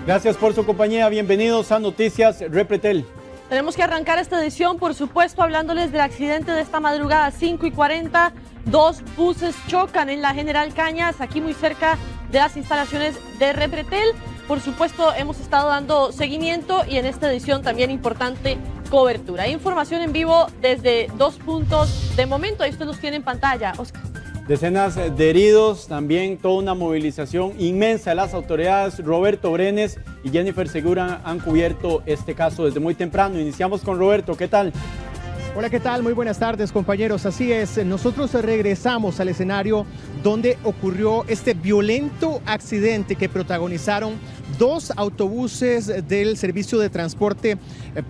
Gracias por su compañía. Bienvenidos a Noticias Repretel. Tenemos que arrancar esta edición, por supuesto, hablándoles del accidente de esta madrugada, 5:40. Dos buses chocan en la General Cañas, aquí muy cerca de las instalaciones de Repretel. Por supuesto, hemos estado dando seguimiento y en esta edición también importante cobertura. Información en vivo desde dos puntos de momento. Ahí usted los tiene en pantalla, Oscar. Decenas de heridos, también toda una movilización inmensa de las autoridades. Roberto Brenes y Jennifer Segura han cubierto este caso desde muy temprano. Iniciamos con Roberto, ¿qué tal? Hola, ¿qué tal? Muy buenas tardes, compañeros. Así es, nosotros regresamos al escenario donde ocurrió este violento accidente que protagonizaron dos autobuses del servicio de transporte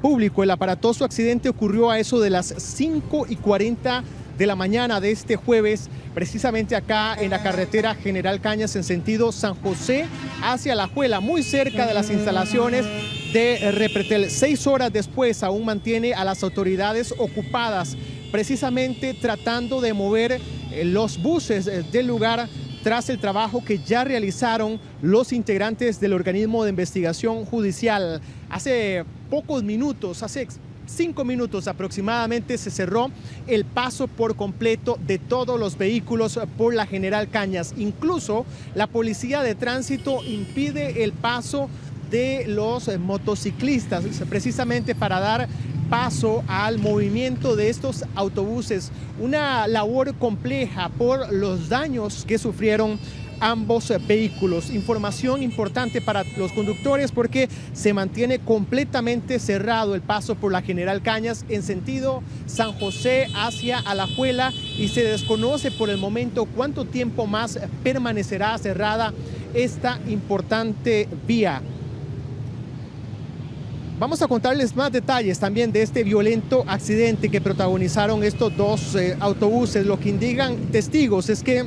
público. El aparatoso accidente ocurrió a eso de las 5:40 de la mañana de este jueves, precisamente acá en la carretera General Cañas en sentido San José hacia Alajuela, muy cerca de las instalaciones de Repretel. 6 horas después aún mantiene a las autoridades ocupadas, precisamente tratando de mover los buses del lugar tras el trabajo que ya realizaron los integrantes del organismo de investigación judicial. Hace pocos minutos, hace 5 minutos aproximadamente, se cerró el paso por completo de todos los vehículos por la General Cañas. Incluso la policía de tránsito impide el paso de los motociclistas, precisamente para dar paso al movimiento de estos autobuses. Una labor compleja por los daños que sufrieron ambos vehículos. Información importante para los conductores porque se mantiene completamente cerrado el paso por la General Cañas en sentido San José hacia Alajuela y se desconoce por el momento cuánto tiempo más permanecerá cerrada esta importante vía. Vamos a contarles más detalles también de este violento accidente que protagonizaron estos dos autobuses. Lo que indican testigos es que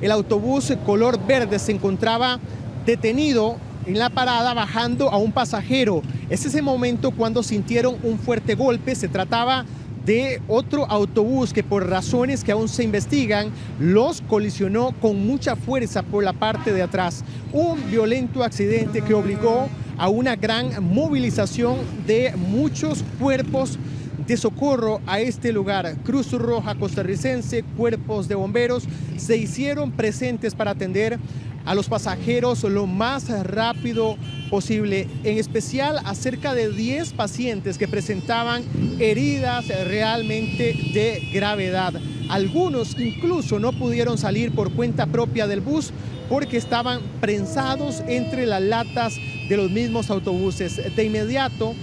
el autobús color verde se encontraba detenido en la parada bajando a un pasajero. Es ese momento cuando sintieron un fuerte golpe. Se trataba de otro autobús que por razones que aún se investigan los colisionó con mucha fuerza por la parte de atrás. Un violento accidente que obligó a una gran movilización de muchos cuerpos de socorro a este lugar. Cruz Roja costarricense, cuerpos de bomberos se hicieron presentes para atender a los pasajeros lo más rápido posible, en especial a cerca de 10 pacientes que presentaban heridas realmente de gravedad. Algunos incluso no pudieron salir por cuenta propia del bus porque estaban prensados entre las latas de los mismos autobuses. De inmediato,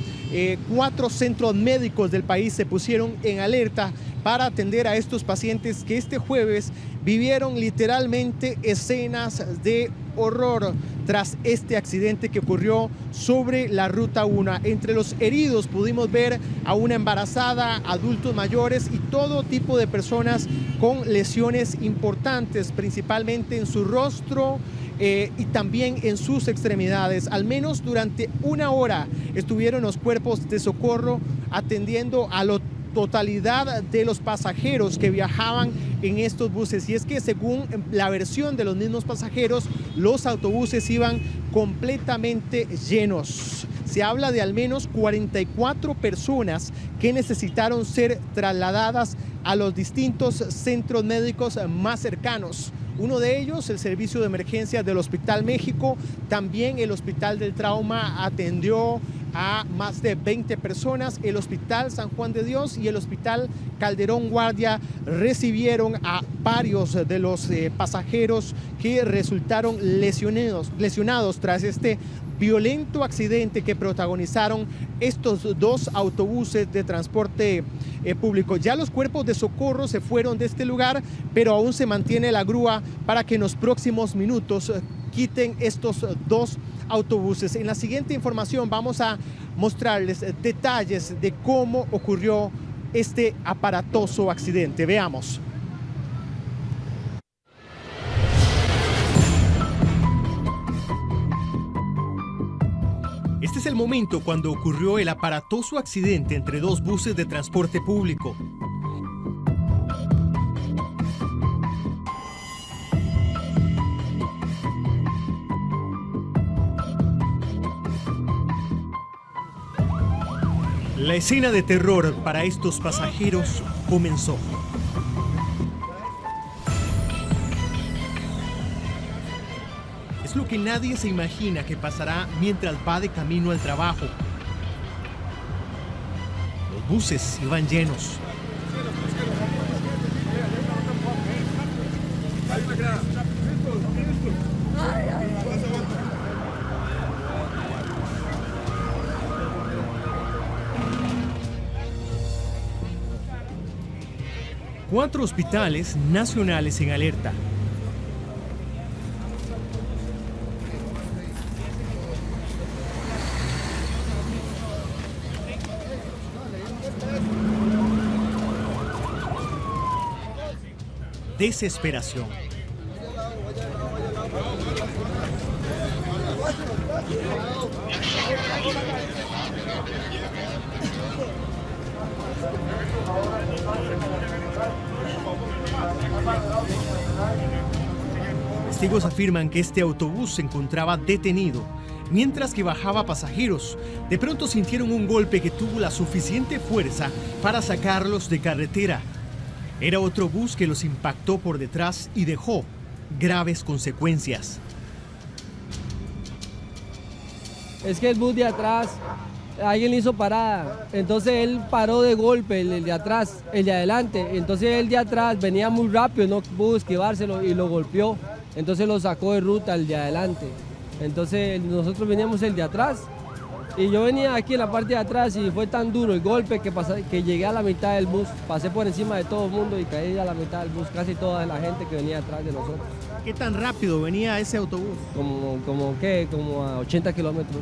4 centros médicos del país se pusieron en alerta para atender a estos pacientes que este jueves vivieron literalmente escenas de horror tras este accidente que ocurrió sobre la Ruta 1. Entre los heridos pudimos ver a una embarazada, adultos mayores y todo tipo de personas con lesiones importantes, principalmente en su rostro, y también en sus extremidades. Al menos durante 1 hora estuvieron los cuerpos de socorro atendiendo a la totalidad de los pasajeros que viajaban en estos buses. Y es que según la versión de los mismos pasajeros, los autobuses iban completamente llenos. Se habla de al menos 44 personas que necesitaron ser trasladadas a los distintos centros médicos más cercanos. Uno de ellos, el servicio de emergencias del Hospital México. También el Hospital del Trauma atendió a más de 20 personas. El Hospital San Juan de Dios y el Hospital Calderón Guardia recibieron a varios de los pasajeros que resultaron lesionados tras este violento accidente que protagonizaron estos dos autobuses de transporte público. Ya los cuerpos de socorro se fueron de este lugar, pero aún se mantiene la grúa para que en los próximos minutos quiten estos dos autobuses. En la siguiente información vamos a mostrarles detalles de cómo ocurrió este aparatoso accidente. Veamos. Este es el momento cuando ocurrió el aparatoso accidente entre dos buses de transporte público. La escena de terror para estos pasajeros comenzó. Es lo que nadie se imagina que pasará mientras va de camino al trabajo. Los buses iban llenos. Cuatro hospitales nacionales en alerta. Desesperación. Testigos afirman que este autobús se encontraba detenido mientras que bajaba pasajeros. De pronto sintieron un golpe que tuvo la suficiente fuerza para sacarlos de carretera. Era otro bus que los impactó por detrás y dejó graves consecuencias. Es que el bus de atrás, alguien le hizo parada, entonces él paró de golpe, el de atrás, el de adelante, entonces el de atrás venía muy rápido, no pudo esquivárselo y lo golpeó, entonces lo sacó de ruta el de adelante. Entonces nosotros veníamos el de atrás y yo venía aquí en la parte de atrás y fue tan duro el golpe que llegué a la mitad del bus, pasé por encima de todo el mundo y caí a la mitad del bus, casi toda la gente que venía atrás de nosotros. ¿Qué tan rápido venía ese autobús? Como a 80 kilómetros.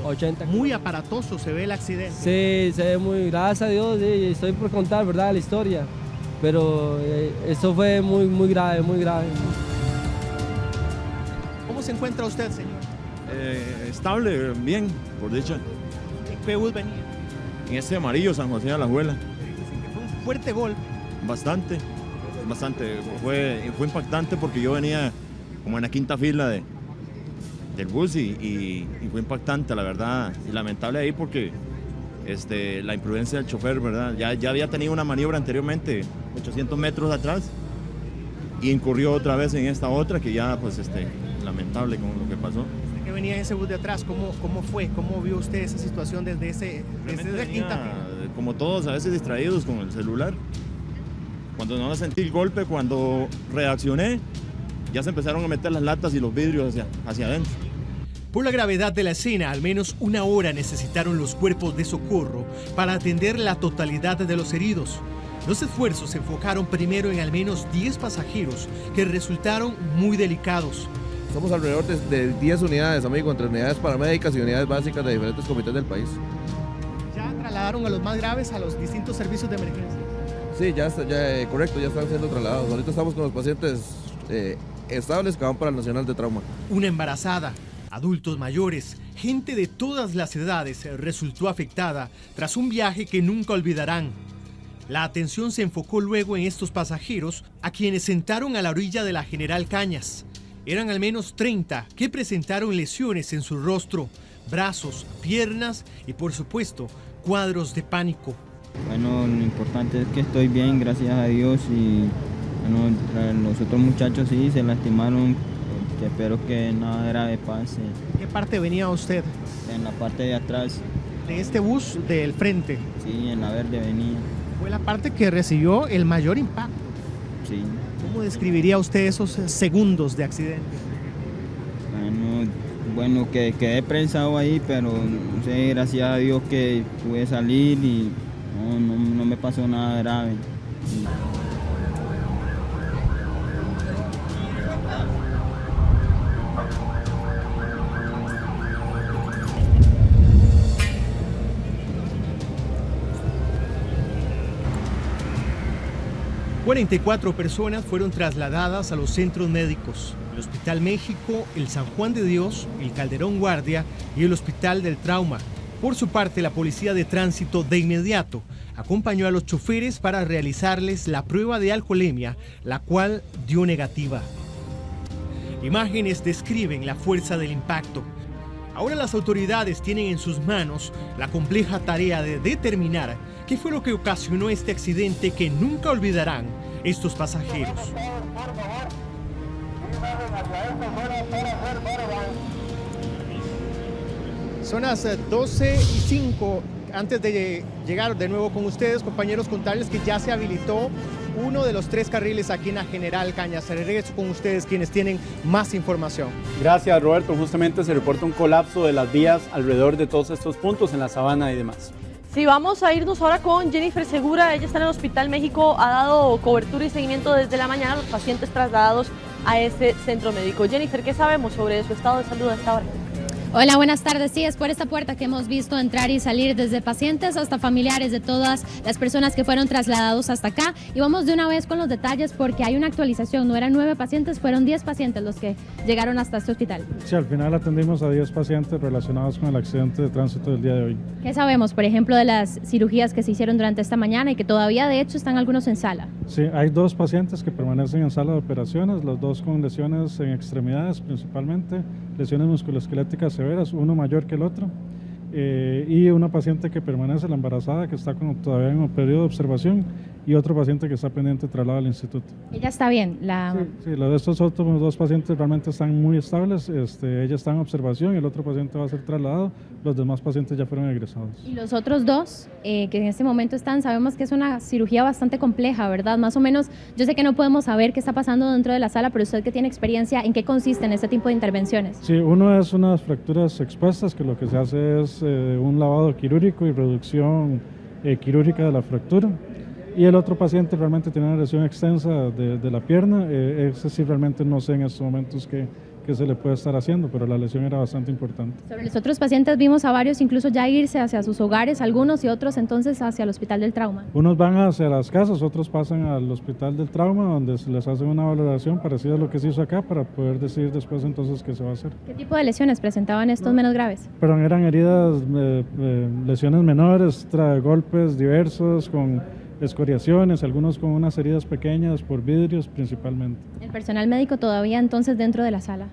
80. Muy aparatoso se ve el accidente. Sí, se ve muy, gracias a Dios, sí, estoy por contar, ¿verdad?, la historia, pero eso fue muy grave, muy grave. ¿Cómo se encuentra usted, señor? Estable, bien, por dicha. ¿En qué bus venía? En este amarillo, San José de la Juela. Fue un fuerte golpe. Bastante. Fue impactante porque yo venía como en la quinta fila del bus y fue impactante, la verdad. Y lamentable ahí porque la imprudencia del chofer, ¿verdad? Ya había tenido una maniobra anteriormente, 800 metros atrás, y incurrió otra vez en esta otra que ya, pues, lamentable con lo que pasó. ¿Qué venía en ese bus de atrás? ¿Cómo fue? ¿Cómo vio usted esa situación desde esa quinta fila? Como todos, a veces distraídos con el celular. Cuando no sentí el golpe, cuando reaccioné, ya se empezaron a meter las latas y los vidrios hacia adentro. Por la gravedad de la escena, al menos una hora necesitaron los cuerpos de socorro para atender la totalidad de los heridos. Los esfuerzos se enfocaron primero en al menos 10 pasajeros que resultaron muy delicados. Somos alrededor de 10 unidades, amigo, entre unidades paramédicas y unidades básicas de diferentes comités del país. ¿Ya trasladaron a los más graves a los distintos servicios de emergencia? Sí, correcto, ya están siendo trasladados. Ahorita estamos con los pacientes estables que van para el Nacional de Trauma. Una embarazada, adultos mayores, gente de todas las edades resultó afectada tras un viaje que nunca olvidarán. La atención se enfocó luego en estos pasajeros a quienes sentaron a la orilla de la General Cañas. Eran al menos 30 que presentaron lesiones en su rostro, brazos, piernas y, por supuesto, cuadros de pánico. Bueno, lo importante es que estoy bien, gracias a Dios, y bueno, los otros muchachos sí se lastimaron, que espero que nada grave pase. ¿En qué parte venía usted? En la parte de atrás. ¿De este bus del frente? Sí, en la verde venía. Fue la parte que recibió el mayor impacto. Sí. ¿Cómo describiría usted esos segundos de accidente? Bueno, que quedé prensado ahí, pero no sé, gracias a Dios que pude salir y no me pasó nada grave. Sí. 44 personas fueron trasladadas a los centros médicos. El Hospital México, el San Juan de Dios, el Calderón Guardia y el Hospital del Trauma. Por su parte, la Policía de Tránsito de inmediato acompañó a los choferes para realizarles la prueba de alcoholemia, la cual dio negativa. Imágenes describen la fuerza del impacto. Ahora las autoridades tienen en sus manos la compleja tarea de determinar qué fue lo que ocasionó este accidente que nunca olvidarán estos pasajeros. Son las 12:05. Antes de llegar de nuevo con ustedes, compañeros, contarles que ya se habilitó uno de los 3 carriles aquí en la General Cañas. Regreso con ustedes quienes tienen más información. Gracias, Roberto. Justamente se reporta un colapso de las vías alrededor de todos estos puntos en la Sabana y demás. Sí, vamos a irnos ahora con Jennifer Segura. Ella está en el Hospital México, ha dado cobertura y seguimiento desde la mañana a los pacientes trasladados a este centro médico. Jennifer, ¿qué sabemos sobre su estado de salud a esta hora? Hola, buenas tardes. Sí, es por esta puerta que hemos visto entrar y salir desde pacientes hasta familiares de todas las personas que fueron trasladados hasta acá. Y vamos de una vez con los detalles porque hay una actualización. No eran 9 pacientes, fueron 10 pacientes los que llegaron hasta este hospital. Sí, al final atendimos a 10 pacientes relacionados con el accidente de tránsito del día de hoy. ¿Qué sabemos, por ejemplo, de las cirugías que se hicieron durante esta mañana y que todavía, de hecho, están algunos en sala? Sí, hay 2 pacientes que permanecen en sala de operaciones, los 2 con lesiones en extremidades principalmente, lesiones musculoesqueléticas severas, uno mayor que el otro, y una paciente que permanece, la embarazada, que está todavía en un periodo de observación, y otro paciente que está pendiente de traslado al instituto. Ella está bien. Sí, los de estos otros 2 pacientes realmente están muy estables, ella está en observación y el otro paciente va a ser trasladado, los demás pacientes ya fueron egresados. Y los otros 2 que en este momento están, sabemos que es una cirugía bastante compleja, ¿verdad? Más o menos, yo sé que no podemos saber qué está pasando dentro de la sala, pero usted que tiene experiencia, ¿en qué consisten este tipo de intervenciones? Sí, uno es unas fracturas expuestas, que lo que se hace es un lavado quirúrgico y reducción quirúrgica de la fractura. Y el otro paciente realmente tiene una lesión extensa de la pierna, ese sí realmente no sé en estos momentos qué se le puede estar haciendo, pero la lesión era bastante importante. Sobre los otros pacientes vimos a varios incluso ya irse hacia sus hogares, algunos y otros entonces hacia el Hospital del Trauma. Unos van hacia las casas, otros pasan al Hospital del Trauma, donde se les hace una valoración parecida a lo que se hizo acá para poder decidir después entonces qué se va a hacer. ¿Qué tipo de lesiones presentaban estos menos graves? Pero eran heridas, lesiones menores, golpes diversos, con escoriaciones, algunos con unas heridas pequeñas por vidrios principalmente. ¿El personal médico todavía entonces dentro de la sala?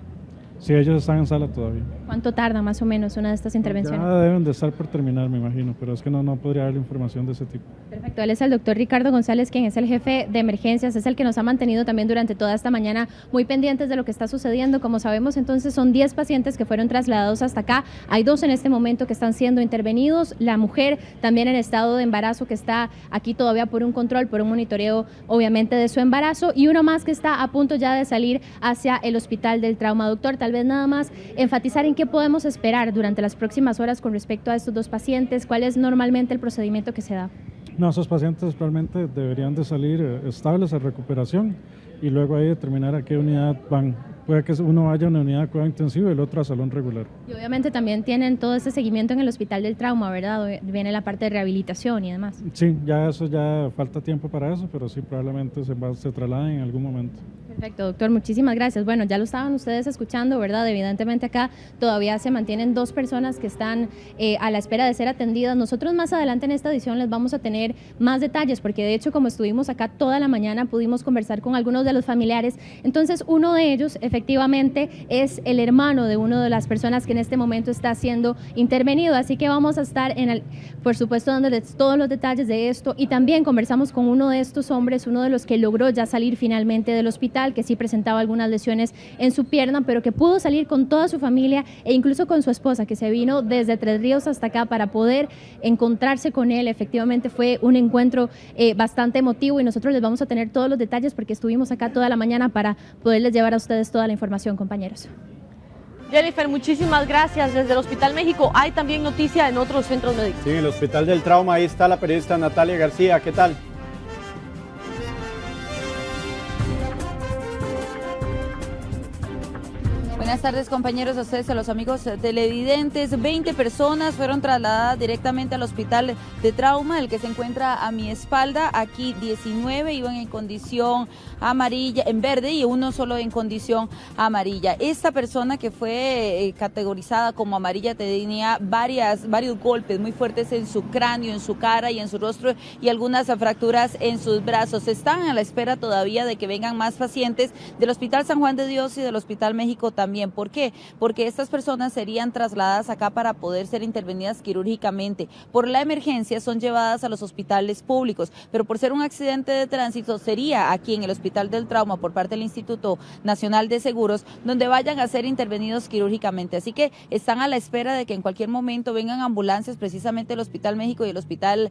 Sí, ellos están en sala todavía. ¿Cuánto tarda más o menos una de estas intervenciones? Ya deben de estar por terminar, me imagino, pero es que no podría darle información de ese tipo. Perfecto, él es el doctor Ricardo González, quien es el jefe de emergencias, es el que nos ha mantenido también durante toda esta mañana muy pendientes de lo que está sucediendo. Como sabemos, entonces son 10 pacientes que fueron trasladados hasta acá, hay 2 en este momento que están siendo intervenidos, la mujer también en estado de embarazo que está aquí todavía por un control, por un monitoreo obviamente de su embarazo, y uno más que está a punto ya de salir hacia el Hospital del Trauma. Doctor, tal vez nada más enfatizar en qué podemos esperar durante las próximas horas con respecto a estos 2 pacientes, cuál es normalmente el procedimiento que se da. No, esos pacientes realmente deberían de salir estables a recuperación y luego ahí determinar a qué unidad van. Puede que uno vaya a una unidad de cuidado intensivo y el otro a salón regular. Y obviamente también tienen todo este seguimiento en el Hospital del Trauma, ¿verdad? Viene la parte de rehabilitación y demás. Sí, ya falta tiempo para eso, pero sí probablemente se trasladen en algún momento. Perfecto, doctor, muchísimas gracias. Bueno, ya lo estaban ustedes escuchando, ¿verdad? Evidentemente acá todavía se mantienen 2 personas que están a la espera de ser atendidas. Nosotros más adelante en esta edición les vamos a tener más detalles, porque de hecho como estuvimos acá toda la mañana pudimos conversar con algunos de los familiares. Entonces uno de ellos efectivamente es el hermano de una de las personas que en este momento está siendo intervenido, así que vamos a estar por supuesto dándoles todos los detalles de esto, y también conversamos con uno de estos hombres, uno de los que logró ya salir finalmente del hospital, que sí presentaba algunas lesiones en su pierna, pero que pudo salir con toda su familia e incluso con su esposa, que se vino desde Tres Ríos hasta acá para poder encontrarse con él. Efectivamente fue un encuentro bastante emotivo, y nosotros les vamos a tener todos los detalles porque estuvimos acá toda la mañana para poderles llevar a ustedes toda la información, compañeros. Jennifer, muchísimas gracias. Desde el Hospital México hay también noticia en otros centros médicos. Sí, en el Hospital del Trauma, ahí está la periodista Natalia García. ¿Qué tal? Buenas tardes, compañeros, a ustedes, a los amigos televidentes. 20 personas fueron trasladadas directamente al Hospital de Trauma, el que se encuentra a mi espalda. Aquí 19 iban en condición amarilla, en verde, y uno solo en condición amarilla. Esta persona que fue categorizada como amarilla tenía varios golpes muy fuertes en su cráneo, en su cara y en su rostro, y algunas fracturas en sus brazos. Están a la espera todavía de que vengan más pacientes del Hospital San Juan de Dios y del Hospital México también también. ¿Por qué? Porque estas personas serían trasladadas acá para poder ser intervenidas quirúrgicamente. Por la emergencia son llevadas a los hospitales públicos, pero por ser un accidente de tránsito sería aquí en el Hospital del Trauma por parte del Instituto Nacional de Seguros, donde vayan a ser intervenidos quirúrgicamente. Así que están a la espera de que en cualquier momento vengan ambulancias, precisamente del Hospital México y el Hospital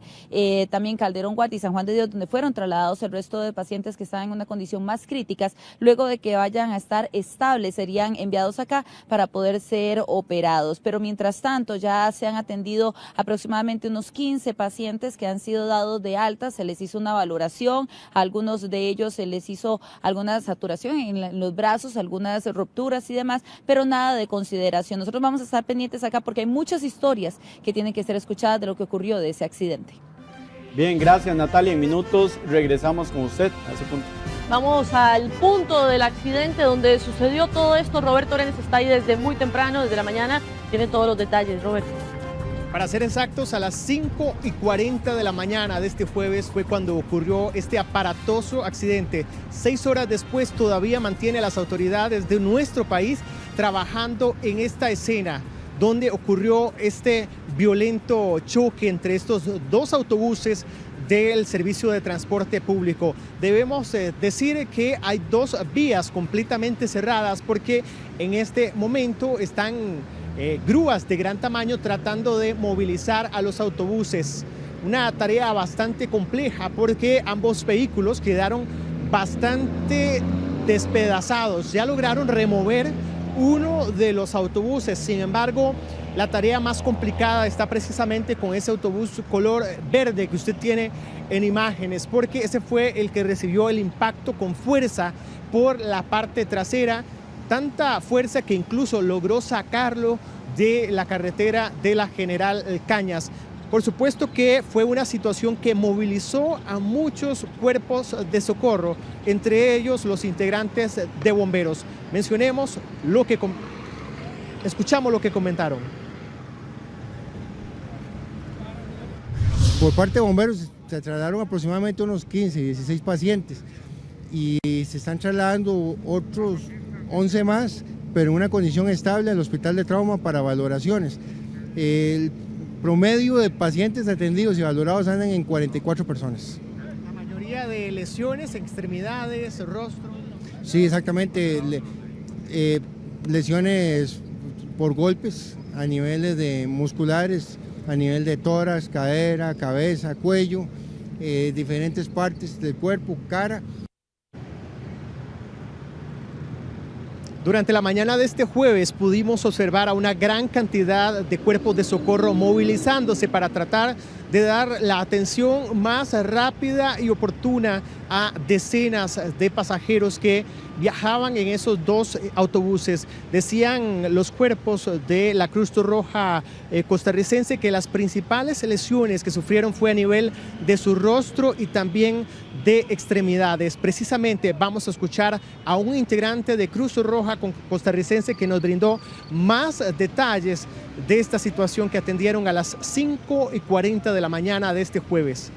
también Calderón Guati y San Juan de Dios, donde fueron trasladados el resto de pacientes que están en una condición más críticas. Luego de que vayan a estar estables, serían enviados acá para poder ser operados. Pero mientras tanto ya se han atendido aproximadamente unos 15 pacientes que han sido dados de alta, se les hizo una valoración, a algunos de ellos se les hizo alguna saturación en los brazos, algunas rupturas y demás, pero nada de consideración. Nosotros vamos a estar pendientes acá porque hay muchas historias que tienen que ser escuchadas de lo que ocurrió de ese accidente. Bien, gracias Natalia. En minutos regresamos con usted a ese punto. Vamos al punto del accidente donde sucedió todo esto. Roberto Brenes está ahí desde muy temprano, desde la mañana. Tiene todos los detalles, Roberto. Para ser exactos, a las 5:40 de la mañana de este jueves fue cuando ocurrió este aparatoso accidente. 6 horas después todavía mantiene a las autoridades de nuestro país trabajando en esta escena donde ocurrió este violento choque entre estos dos autobuses del servicio de transporte público. Debemos decir que hay dos vías completamente cerradas porque en este momento están grúas de gran tamaño tratando de movilizar a los autobuses. Una tarea bastante compleja porque ambos vehículos quedaron bastante despedazados. Ya lograron remover uno de los autobuses, sin embargo, la tarea más complicada está precisamente con ese autobús color verde que usted tiene en imágenes, porque ese fue el que recibió el impacto con fuerza por la parte trasera, tanta fuerza que incluso logró sacarlo de la carretera de la General Cañas. Por supuesto que fue una situación que movilizó a muchos cuerpos de socorro, entre ellos los integrantes de bomberos. Escuchamos lo que comentaron. Por parte de bomberos se trasladaron aproximadamente unos 15, 16 pacientes y se están trasladando otros 11 más, pero en una condición estable al Hospital de Trauma para valoraciones. El promedio de pacientes atendidos y valorados andan en 44 personas. La mayoría de lesiones, extremidades, rostro. Sí, exactamente. Lesiones por golpes a niveles de musculares, a nivel de tórax, cadera, cabeza, cuello, diferentes partes del cuerpo, cara. Durante la mañana de este jueves pudimos observar a una gran cantidad de cuerpos de socorro movilizándose para tratar de dar la atención más rápida y oportuna a decenas de pasajeros que viajaban en esos dos autobuses. Decían los cuerpos de la Cruz Roja costarricense que las principales lesiones que sufrieron fue a nivel de su rostro y también de extremidades. Precisamente vamos a escuchar a un integrante de Cruz Roja costarricense que nos brindó más detalles de esta situación que atendieron a las 5:40 de la mañana de este jueves.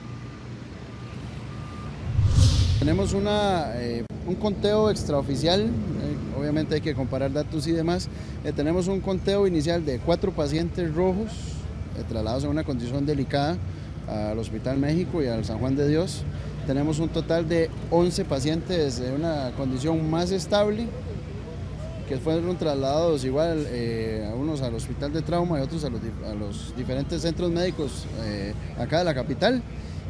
Tenemos un conteo extraoficial, obviamente hay que comparar datos y demás. Tenemos un conteo inicial de 4 pacientes rojos trasladados en una condición delicada al Hospital México y al San Juan de Dios. Tenemos un total de 11 pacientes en una condición más estable, que fueron trasladados igual, unos al Hospital de Trauma y otros a los diferentes centros médicos acá de la capital.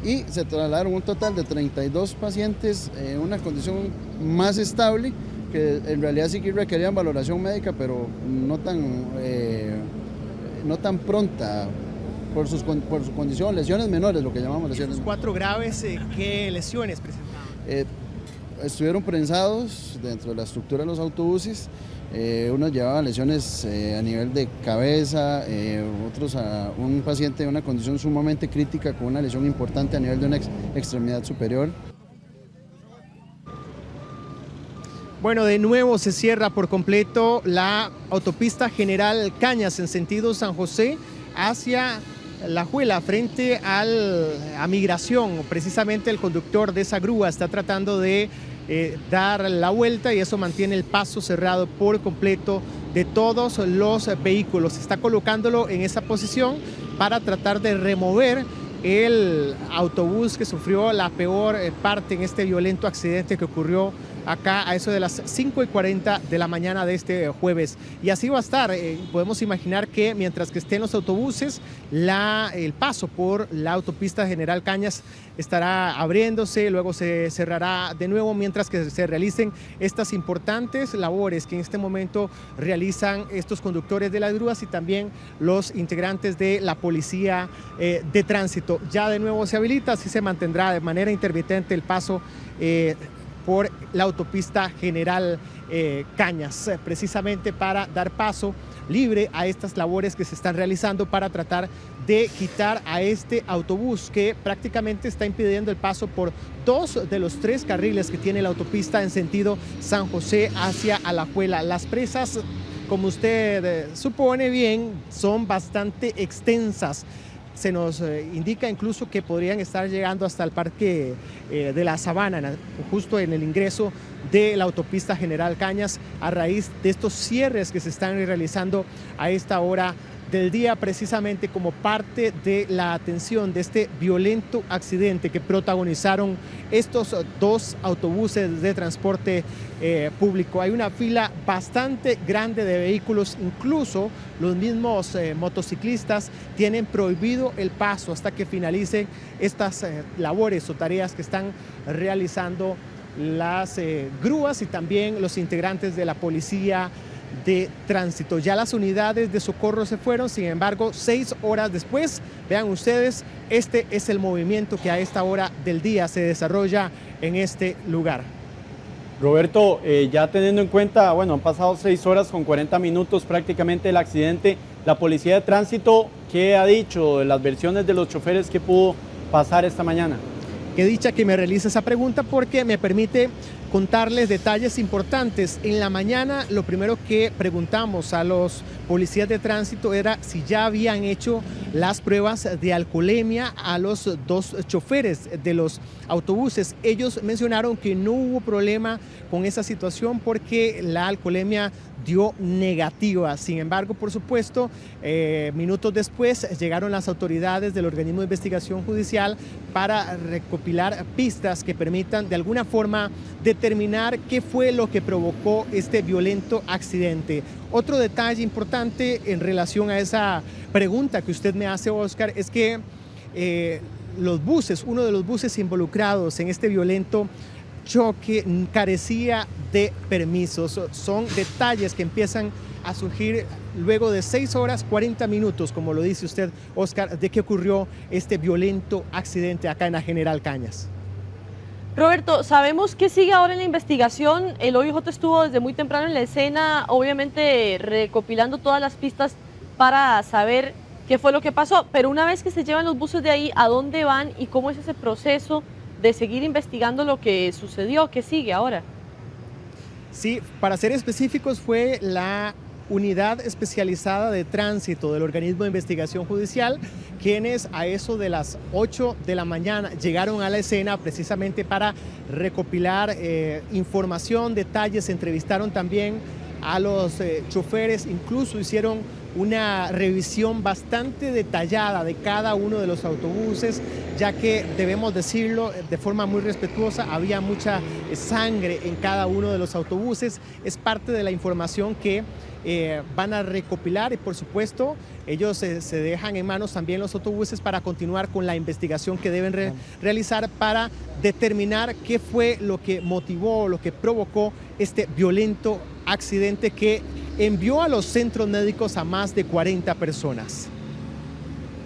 Y se trasladaron un total de 32 pacientes en una condición más estable, que en realidad sí que requerían valoración médica, pero no tan pronta por su condición, lesiones menores, lo que llamamos lesiones. ¿Los 4 graves qué lesiones presentaban? Estuvieron prensados dentro de la estructura de los autobuses. Unos llevaban lesiones a nivel de cabeza, otros a un paciente de una condición sumamente crítica con una lesión importante a nivel de una extremidad superior. Bueno, de nuevo se cierra por completo la autopista General Cañas en sentido San José hacia La Juela, frente a Migración. Precisamente el conductor de esa grúa está tratando de dar la vuelta y eso mantiene el paso cerrado por completo de todos los vehículos. Está colocándolo en esa posición para tratar de remover el autobús que sufrió la peor parte en este violento accidente que ocurrió acá a eso de las 5:40 de la mañana de este jueves. Y así va a estar. Podemos imaginar que mientras que estén los autobuses, el paso por la autopista General Cañas estará abriéndose, luego se cerrará de nuevo mientras que se realicen estas importantes labores que en este momento realizan estos conductores de las grúas y también los integrantes de la policía de tránsito. Ya de nuevo se habilita, así se mantendrá de manera intermitente el paso por la autopista General Cañas, precisamente para dar paso libre a estas labores que se están realizando para tratar de quitar a este autobús que prácticamente está impidiendo el paso por 2 de los 3 carriles que tiene la autopista en sentido San José hacia Alajuela. Las presas, como usted supone bien, son bastante extensas. Se nos indica incluso que podrían estar llegando hasta el Parque de la Sabana, justo en el ingreso de la autopista General Cañas, a raíz de estos cierres que se están realizando a esta hora del día, precisamente como parte de la atención de este violento accidente que protagonizaron estos 2 autobuses de transporte público. Hay una fila bastante grande de vehículos, incluso los mismos motociclistas tienen prohibido el paso hasta que finalicen estas labores o tareas que están realizando las grúas y también los integrantes de la policía de tránsito. Ya las unidades de socorro se fueron, sin embargo, 6 horas después, vean ustedes, este es el movimiento que a esta hora del día se desarrolla en este lugar. Roberto, ya teniendo en cuenta, bueno, han pasado 6 horas con 40 minutos prácticamente del accidente, la policía de tránsito, ¿qué ha dicho de las versiones de los choferes que pudo pasar esta mañana? Qué dicha que me realice esa pregunta porque me permite contarles detalles importantes. En la mañana lo primero que preguntamos a los policías de tránsito era si ya habían hecho las pruebas de alcoholemia a los 2 choferes de los autobuses. Ellos mencionaron que no hubo problema con esa situación porque la alcoholemia dio negativa. Sin embargo, por supuesto, minutos después llegaron las autoridades del organismo de investigación judicial para recopilar pistas que permitan de alguna forma determinar qué fue lo que provocó este violento accidente. Otro detalle importante en relación a esa pregunta que usted me hace, Oscar, es que los buses, uno de los buses involucrados en este violento choque carecía de permisos. Son detalles que empiezan a surgir luego de 6 horas 40 minutos, como lo dice usted, Oscar, de que ocurrió este violento accidente acá en la General Cañas. Roberto, sabemos que sigue ahora en la investigación. El OIJ estuvo desde muy temprano en la escena, obviamente recopilando todas las pistas para saber qué fue lo que pasó, pero una vez que se llevan los buses de ahí, ¿a dónde van y cómo es ese proceso de seguir investigando lo que sucedió? ¿Qué sigue ahora? Sí, para ser específicos, fue la Unidad Especializada de Tránsito del Organismo de Investigación Judicial, quienes a eso de las 8 de la mañana llegaron a la escena precisamente para recopilar información, detalles, entrevistaron también a los choferes, incluso hicieron una revisión bastante detallada de cada uno de los autobuses, ya que debemos decirlo de forma muy respetuosa, había mucha sangre en cada uno de los autobuses. Es parte de la información que van a recopilar y por supuesto ellos se dejan en manos también los autobuses para continuar con la investigación que deben realizar para determinar qué fue lo que motivó, lo que provocó este violento accidente que envió a los centros médicos a más de 40 personas.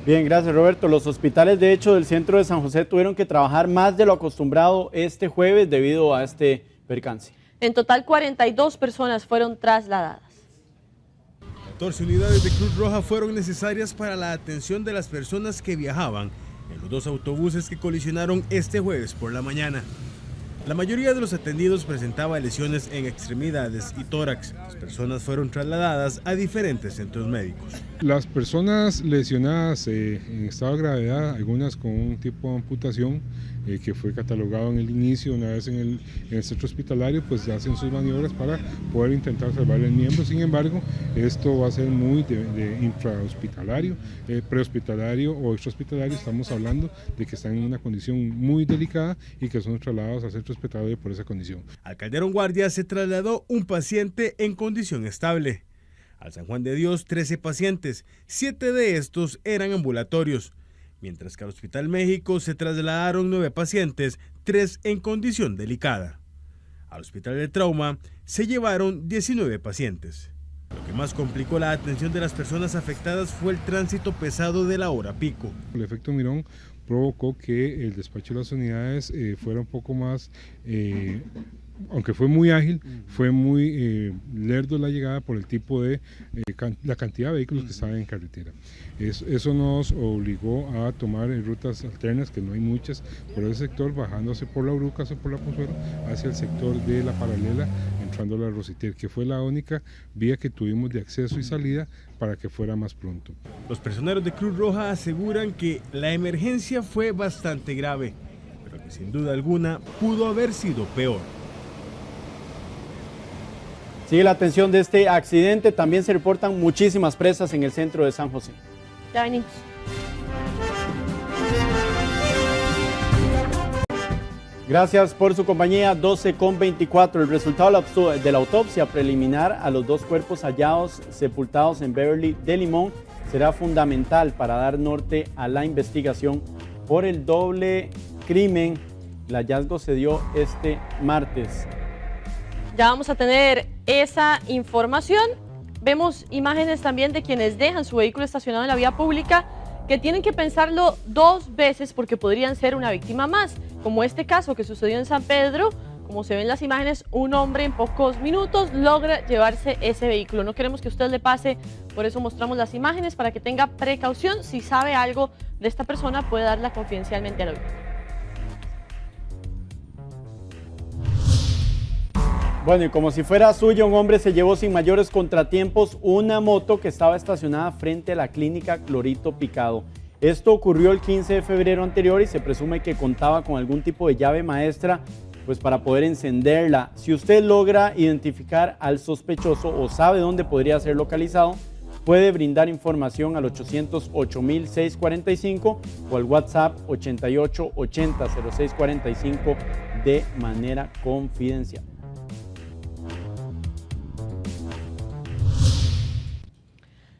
Bien, gracias Roberto. Los hospitales de hecho del centro de San José tuvieron que trabajar más de lo acostumbrado este jueves debido a este percance. En total 42 personas fueron trasladadas. 14 unidades de Cruz Roja fueron necesarias para la atención de las personas que viajaban en los 2 autobuses que colisionaron este jueves por la mañana. La mayoría de los atendidos presentaba lesiones en extremidades y tórax. Las personas fueron trasladadas a diferentes centros médicos. Las personas lesionadas en estado de gravedad, algunas con un tipo de amputación que fue catalogado en el inicio, una vez en el centro hospitalario, pues hacen sus maniobras para poder intentar salvar el miembro. Sin embargo, esto va a ser muy de intrahospitalario, prehospitalario o extrahospitalario. Estamos hablando de que están en una condición muy delicada y que son trasladados al centro hospitalario por esa condición. Al Calderón Guardia se trasladó un paciente en condición estable. Al San Juan de Dios, 13 pacientes, 7 de estos eran ambulatorios. Mientras que al Hospital México se trasladaron 9 pacientes, 3 en condición delicada. Al Hospital de Trauma se llevaron 19 pacientes. Lo que más complicó la atención de las personas afectadas fue el tránsito pesado de la hora pico. El efecto Mirón provocó que el despacho de las unidades fuera un poco más, aunque fue muy ágil, fue muy lerdo la llegada por el tipo de la cantidad de vehículos que estaban en carretera. Eso nos obligó a tomar rutas alternas, que no hay muchas, por ese sector, bajándose por la Urucas o por la Pozuelo hacia el sector de la paralela, entrando a la Rositer, que fue la única vía que tuvimos de acceso y salida para que fuera más pronto. Los personeros de Cruz Roja aseguran que la emergencia fue bastante grave, pero que sin duda alguna pudo haber sido peor. Sigue la atención de este accidente. También se reportan muchísimas presas en el centro de San José. Ya venimos. Gracias por su compañía. 12:24. El resultado de la autopsia preliminar a los 2 cuerpos hallados sepultados en Beverly de Limón será fundamental para dar norte a la investigación por el doble crimen. El hallazgo se dio este martes. Ya vamos a tener esa información. Vemos imágenes también de quienes dejan su vehículo estacionado en la vía pública, que tienen que pensarlo 2 veces porque podrían ser una víctima más, como este caso que sucedió en San Pedro. Como se ven en las imágenes, un hombre en pocos minutos logra llevarse ese vehículo. No queremos que a usted le pase, por eso mostramos las imágenes para que tenga precaución. Si sabe algo de esta persona, puede darla confidencialmente a la víctima. Bueno, y como si fuera suyo, un hombre se llevó sin mayores contratiempos una moto que estaba estacionada frente a la clínica Clorito Picado. Esto ocurrió el 15 de febrero anterior y se presume que contaba con algún tipo de llave maestra, pues para poder encenderla. Si usted logra identificar al sospechoso o sabe dónde podría ser localizado, puede brindar información al 800-8645 o al WhatsApp 8880-0645 de manera confidencial.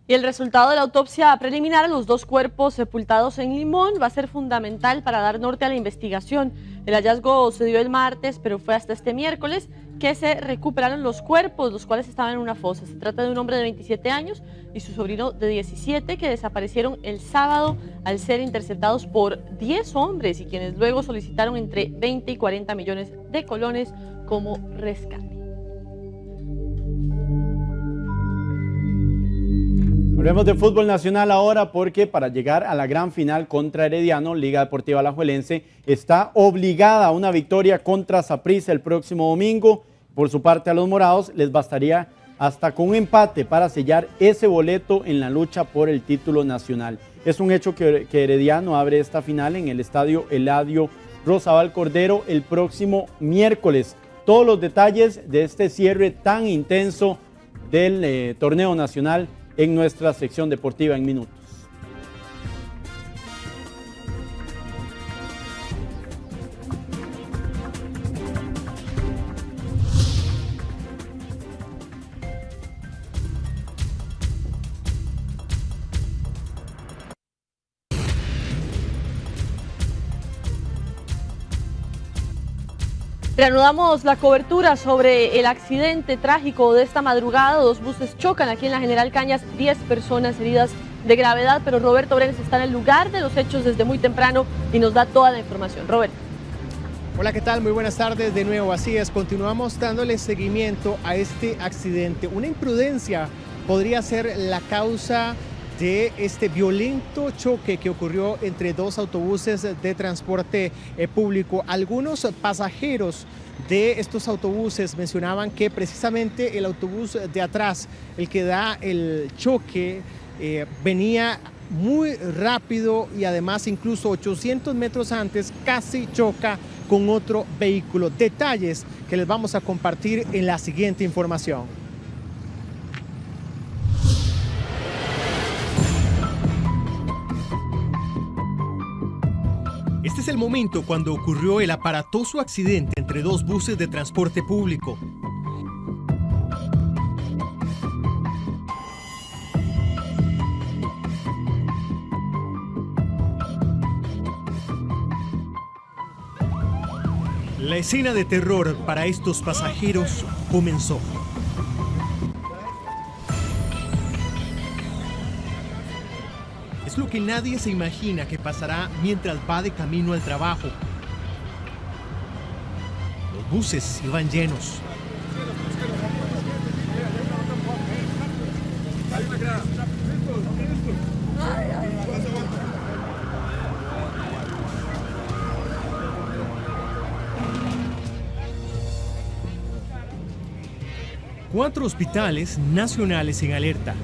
Y el resultado de la autopsia preliminar a los 2 cuerpos sepultados en Limón va a ser fundamental para dar norte a la investigación. El hallazgo se dio el martes, pero fue hasta este miércoles que se recuperaron los cuerpos, los cuales estaban en una fosa. Se trata de un hombre de 27 años y su sobrino de 17 que desaparecieron el sábado al ser interceptados por 10 hombres y quienes luego solicitaron entre 20 y 40 millones de colones como rescate. Hablemos de fútbol nacional ahora porque para llegar a la gran final contra Herediano, Liga Deportiva Alajuelense está obligada a una victoria contra Saprissa el próximo domingo. Por su parte, a los morados les bastaría hasta con un empate para sellar ese boleto en la lucha por el título nacional. Es un hecho que Herediano abre esta final en el estadio Eladio Rosabal Cordero el próximo miércoles. Todos los detalles de este cierre tan intenso del torneo nacional en nuestra sección deportiva en minutos. Reanudamos la cobertura sobre el accidente trágico de esta madrugada. 2 buses chocan aquí en la General Cañas, 10 personas heridas de gravedad, pero Roberto Brenes está en el lugar de los hechos desde muy temprano y nos da toda la información. Roberto. Hola, ¿qué tal? Muy buenas tardes de nuevo. Así es, continuamos dándole seguimiento a este accidente. Una imprudencia podría ser la causa de este violento choque que ocurrió entre dos autobuses de transporte público. Algunos pasajeros de estos autobuses mencionaban que precisamente el autobús de atrás, el que da el choque, venía muy rápido y además incluso 800 metros antes casi choca con otro vehículo. Detalles que les vamos a compartir en la siguiente información. Este es el momento cuando ocurrió el aparatoso accidente entre dos buses de transporte público. La escena de terror para estos pasajeros comenzó. Es lo que nadie se imagina que pasará mientras va de camino al trabajo. Los buses iban llenos. Cuatro hospitales nacionales en alerta.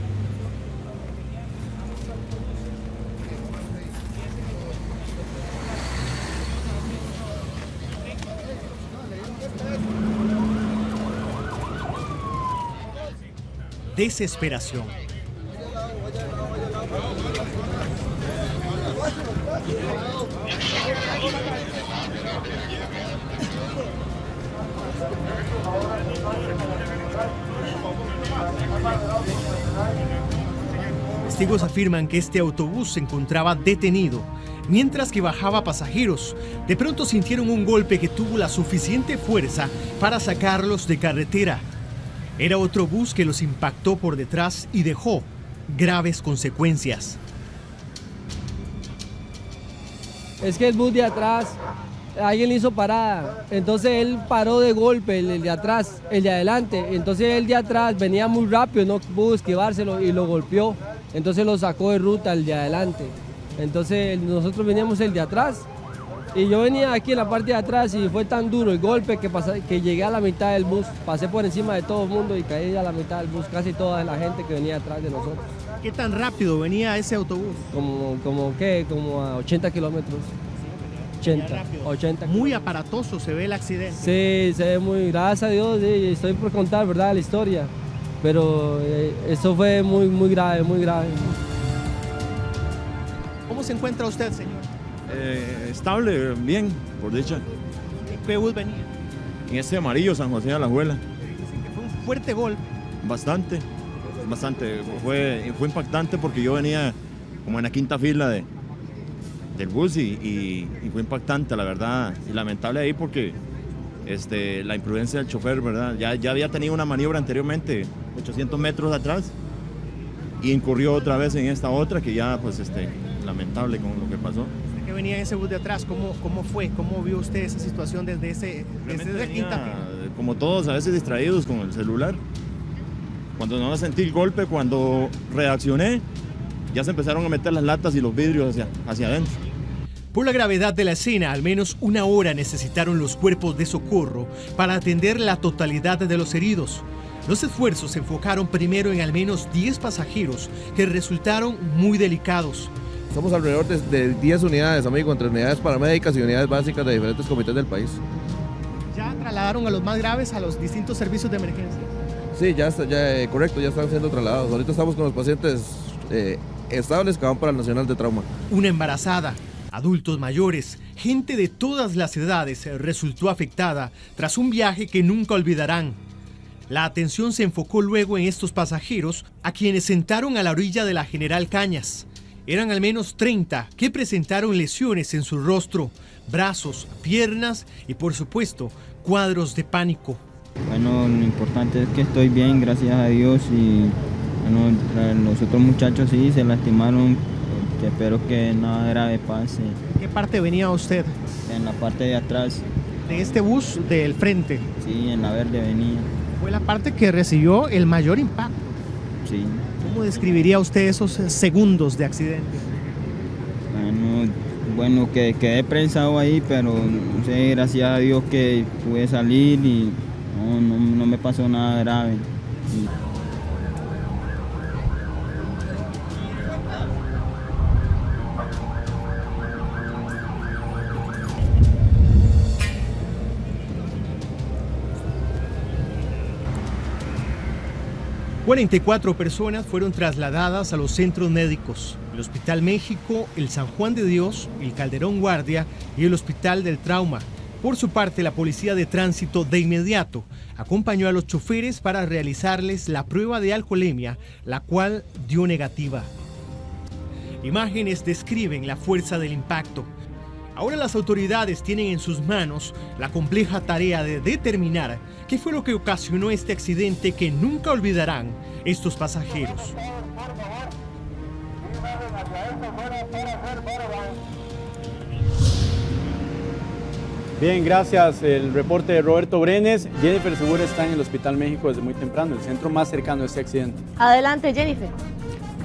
Desesperación. Testigos afirman que este autobús se encontraba detenido, mientras que bajaba pasajeros. De pronto sintieron un golpe que tuvo la suficiente fuerza para sacarlos de carretera. Era otro bus que los impactó por detrás y dejó graves consecuencias. Es que el bus de atrás, alguien le hizo parada, entonces él paró de golpe, el de atrás, el de adelante, entonces el de atrás venía muy rápido, no pudo esquivárselo y lo golpeó, entonces lo sacó de ruta el de adelante. Entonces nosotros veníamos el de atrás y yo venía aquí en la parte de atrás y fue tan duro el golpe que llegué a la mitad del bus, pasé por encima de todo el mundo y caí a la mitad del bus, casi toda la gente que venía atrás de nosotros. ¿Qué tan rápido venía ese autobús? Como a 80 kilómetros. 80. Muy aparatoso se ve el accidente. Sí, se ve muy, gracias a Dios, sí, estoy por contar, ¿verdad?, la historia, pero eso fue muy grave, muy grave. ¿Cómo se encuentra usted, señor? Estable, bien, por dicha. ¿En qué bus venía? En este amarillo, San José de Alajuela. Dicen que fue un fuerte golpe. Bastante. Fue impactante porque yo venía como en la quinta fila del bus y fue impactante, la verdad, y lamentable ahí porque la imprudencia del chofer, ¿verdad? Ya había tenido una maniobra anteriormente, 800 metros atrás, y incurrió otra vez en esta otra que ya, pues, lamentable con lo que pasó. ¿Usted que venía en ese bus de atrás, cómo fue? ¿Cómo vio usted esa situación desde esa quinta fila? Como todos, a veces distraídos con el celular. Cuando no sentí el golpe, cuando reaccioné, ya se empezaron a meter las latas y los vidrios hacia adentro. Por la gravedad de la escena, al menos una hora necesitaron los cuerpos de socorro para atender la totalidad de los heridos. Los esfuerzos se enfocaron primero en al menos 10 pasajeros que resultaron muy delicados. Somos alrededor de 10 unidades, amigo, entre unidades paramédicas y unidades básicas de diferentes comités del país. ¿Ya trasladaron a los más graves a los distintos servicios de emergencia? Sí, correcto, ya están siendo trasladados. Ahorita estamos con los pacientes estables que van para el Nacional de Trauma. Una embarazada, adultos mayores, gente de todas las edades resultó afectada tras un viaje que nunca olvidarán. La atención se enfocó luego en estos pasajeros a quienes sentaron a la orilla de la General Cañas. Eran al menos 30 que presentaron lesiones en su rostro, brazos, piernas y, por supuesto, cuadros de pánico. Bueno, lo importante es que estoy bien, gracias a Dios, y bueno, los otros muchachos sí se lastimaron, que espero que nada grave pase. ¿En qué parte venía usted? En la parte de atrás. ¿De este bus del frente? Sí, en la verde venía. Fue la parte que recibió el mayor impacto. Sí. ¿Cómo describiría usted esos segundos de accidente? Bueno, que quedé prensado ahí, pero no sé, gracias a Dios que pude salir y no me pasó nada grave. Y 44 personas fueron trasladadas a los centros médicos, el Hospital México, el San Juan de Dios, el Calderón Guardia y el Hospital del Trauma. Por su parte, la Policía de Tránsito de inmediato acompañó a los choferes para realizarles la prueba de alcoholemia, la cual dio negativa. Imágenes describen la fuerza del impacto. Ahora las autoridades tienen en sus manos la compleja tarea de determinar qué fue lo que ocasionó este accidente que nunca olvidarán estos pasajeros. Bien, gracias. El reporte de Roberto Brenes. Jennifer Segura está en el Hospital México desde muy temprano, el centro más cercano a este accidente. Adelante, Jennifer.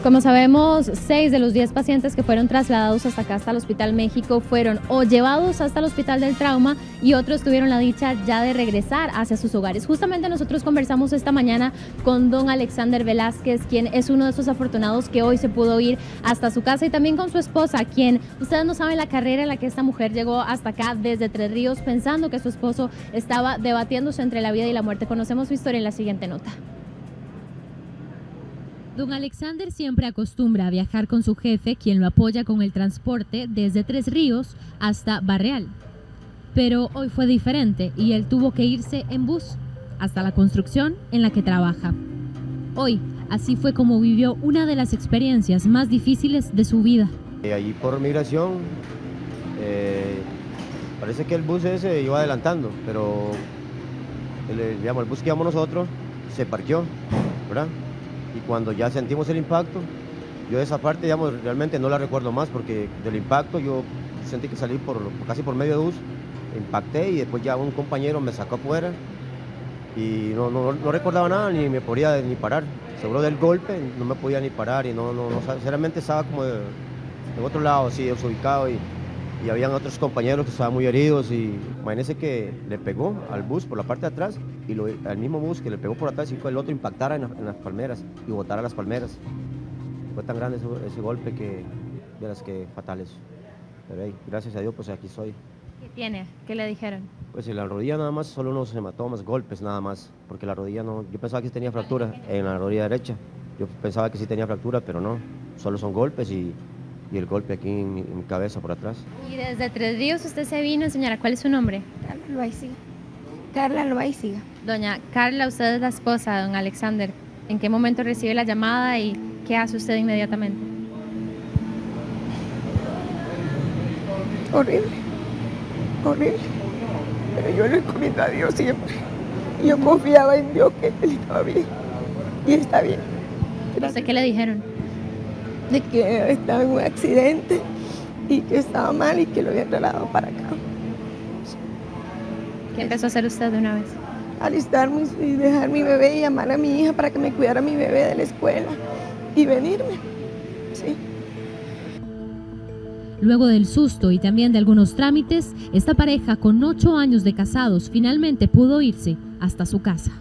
Como sabemos, 6 de los 10 pacientes que fueron trasladados hasta acá, hasta el Hospital México, fueron o llevados hasta el Hospital del Trauma y otros tuvieron la dicha ya de regresar hacia sus hogares. Justamente nosotros conversamos esta mañana con don Alexander Velázquez, quien es uno de esos afortunados que hoy se pudo ir hasta su casa, y también con su esposa, quien ustedes no saben la carrera en la que esta mujer llegó hasta acá desde Tres Ríos, pensando que su esposo estaba debatiéndose entre la vida y la muerte. Conocemos su historia en la siguiente nota. Don Alexander siempre acostumbra a viajar con su jefe, quien lo apoya con el transporte desde Tres Ríos hasta Barreal. Pero hoy fue diferente y él tuvo que irse en bus hasta la construcción en la que trabaja. Hoy, así fue como vivió una de las experiencias más difíciles de su vida. Allí por migración, parece que el bus ese iba adelantando, pero el bus que íbamos nosotros se parqueó, ¿verdad? Y cuando ya sentimos el impacto, yo esa parte, digamos, realmente no la recuerdo más, porque del impacto yo sentí que salí casi por medio de bus, impacté y después ya un compañero me sacó afuera y no recordaba nada, ni me podía ni parar. Seguro del golpe no me podía ni parar y sinceramente estaba como en otro lado, así desubicado, y habían otros compañeros que estaban muy heridos, y imagínense que le pegó al bus por la parte de atrás y al mismo bus que le pegó por atrás y fue el otro impactara en las palmeras y botara las palmeras. Fue tan grande ese golpe de las que fatales. Pero gracias a Dios pues aquí estoy. ¿Qué tiene? ¿Qué le dijeron? Pues en la rodilla nada más, solo unos hematomas, golpes nada más, porque la rodilla no, yo pensaba que tenía fractura en la rodilla derecha. Yo pensaba que sí tenía fractura, pero no, solo son golpes y el golpe aquí en mi cabeza por atrás. Y desde Tres Ríos usted se vino, señora, ¿cuál es su nombre? Carla Loaiziga. Doña Carla, usted es la esposa de don Alexander. ¿En qué momento recibe la llamada y qué hace usted inmediatamente? Horrible. Pero yo le encomiendo a Dios siempre. Yo confiaba en Dios que él estaba bien. Y está bien. No sé qué le dijeron. De que estaba en un accidente y que estaba mal y que lo habían trasladado para acá. ¿Qué empezó a hacer usted de una vez? Alistarme y dejar mi bebé y llamar a mi hija para que me cuidara mi bebé de la escuela y venirme. Sí. Luego del susto y también de algunos trámites, esta pareja con 8 años de casados finalmente pudo irse hasta su casa.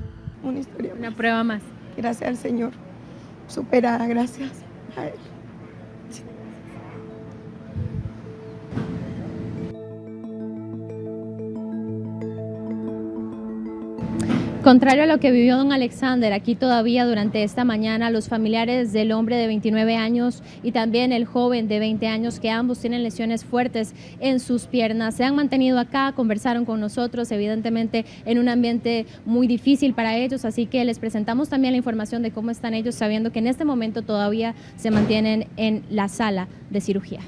Una historia más. Una prueba más. Gracias al Señor. Superada, gracias a Él. Sí. Contrario a lo que vivió don Alexander, aquí todavía durante esta mañana los familiares del hombre de 29 años y también el joven de 20 años, que ambos tienen lesiones fuertes en sus piernas, se han mantenido acá, conversaron con nosotros, evidentemente en un ambiente muy difícil para ellos, así que les presentamos también la información de cómo están ellos, sabiendo que en este momento todavía se mantienen en la sala de cirugía.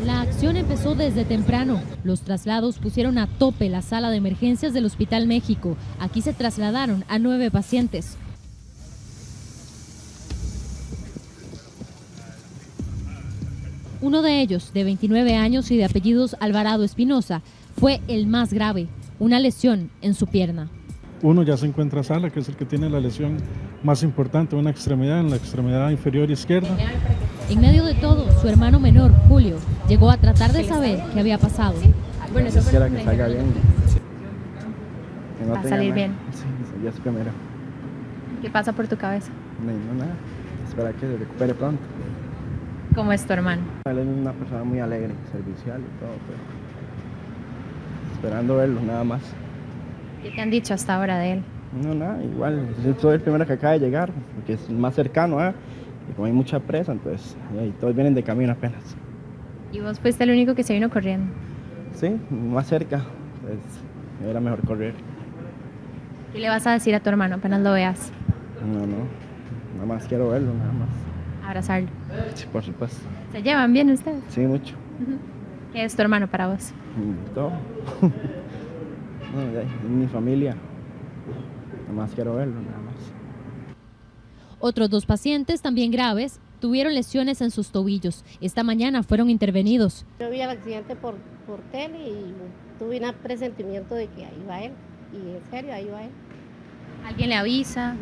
La acción empezó desde temprano. Los traslados pusieron a tope la sala de emergencias del Hospital México. Aquí se trasladaron a 9 pacientes. Uno de ellos, de 29 años y de apellidos Alvarado Espinosa, fue el más grave, una lesión en su pierna. Uno ya se encuentra Sala, que es el que tiene la lesión más importante, una extremidad en la extremidad inferior izquierda. En medio de todo, su hermano menor, Julio, llegó a tratar de saber qué había pasado. Bueno, eso fue que salga bien. Va a salir bien. Sí, ya es primero. ¿Qué pasa por tu cabeza? No, nada. Espera que se recupere pronto. ¿Cómo es tu hermano? Él es una persona muy alegre, servicial y todo, pero esperando verlo, nada más. ¿Qué te han dicho hasta ahora de él? No, nada, igual. Yo soy el primero que acaba de llegar, porque es el más cercano, y como hay mucha presa, entonces todos vienen de camino apenas. ¿Y vos fuiste el único que se vino corriendo? Sí, más cerca, pues era mejor correr. ¿Qué le vas a decir a tu hermano apenas lo veas? No, nada más quiero verlo, nada más. Abrazarlo. Sí, por supuesto. ¿Se llevan bien ustedes? Sí, mucho. ¿Qué es tu hermano para vos? Todo. No, ya, es mi familia. Nada más quiero verlo, nada más. Otros 2 pacientes, también graves, tuvieron lesiones en sus tobillos. Esta mañana fueron intervenidos. Yo vi el accidente por tele y tuve un presentimiento de que ahí va él. Y en serio, ahí va él. ¿Alguien le avisa?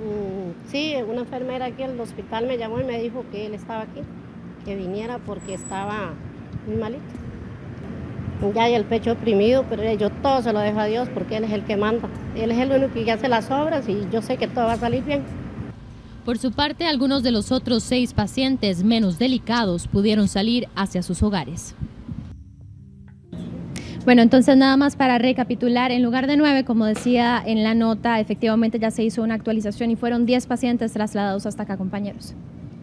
Sí, una enfermera aquí en el hospital me llamó y me dijo que él estaba aquí, que viniera porque estaba muy malito. Ya hay el pecho oprimido, pero yo todo se lo dejo a Dios porque Él es el que manda. Él es el único que hace las obras y yo sé que todo va a salir bien. Por su parte, algunos de los otros 6 pacientes menos delicados pudieron salir hacia sus hogares. Bueno, entonces nada más para recapitular, en lugar de 9, como decía en la nota, efectivamente ya se hizo una actualización y fueron 10 pacientes trasladados hasta acá, compañeros.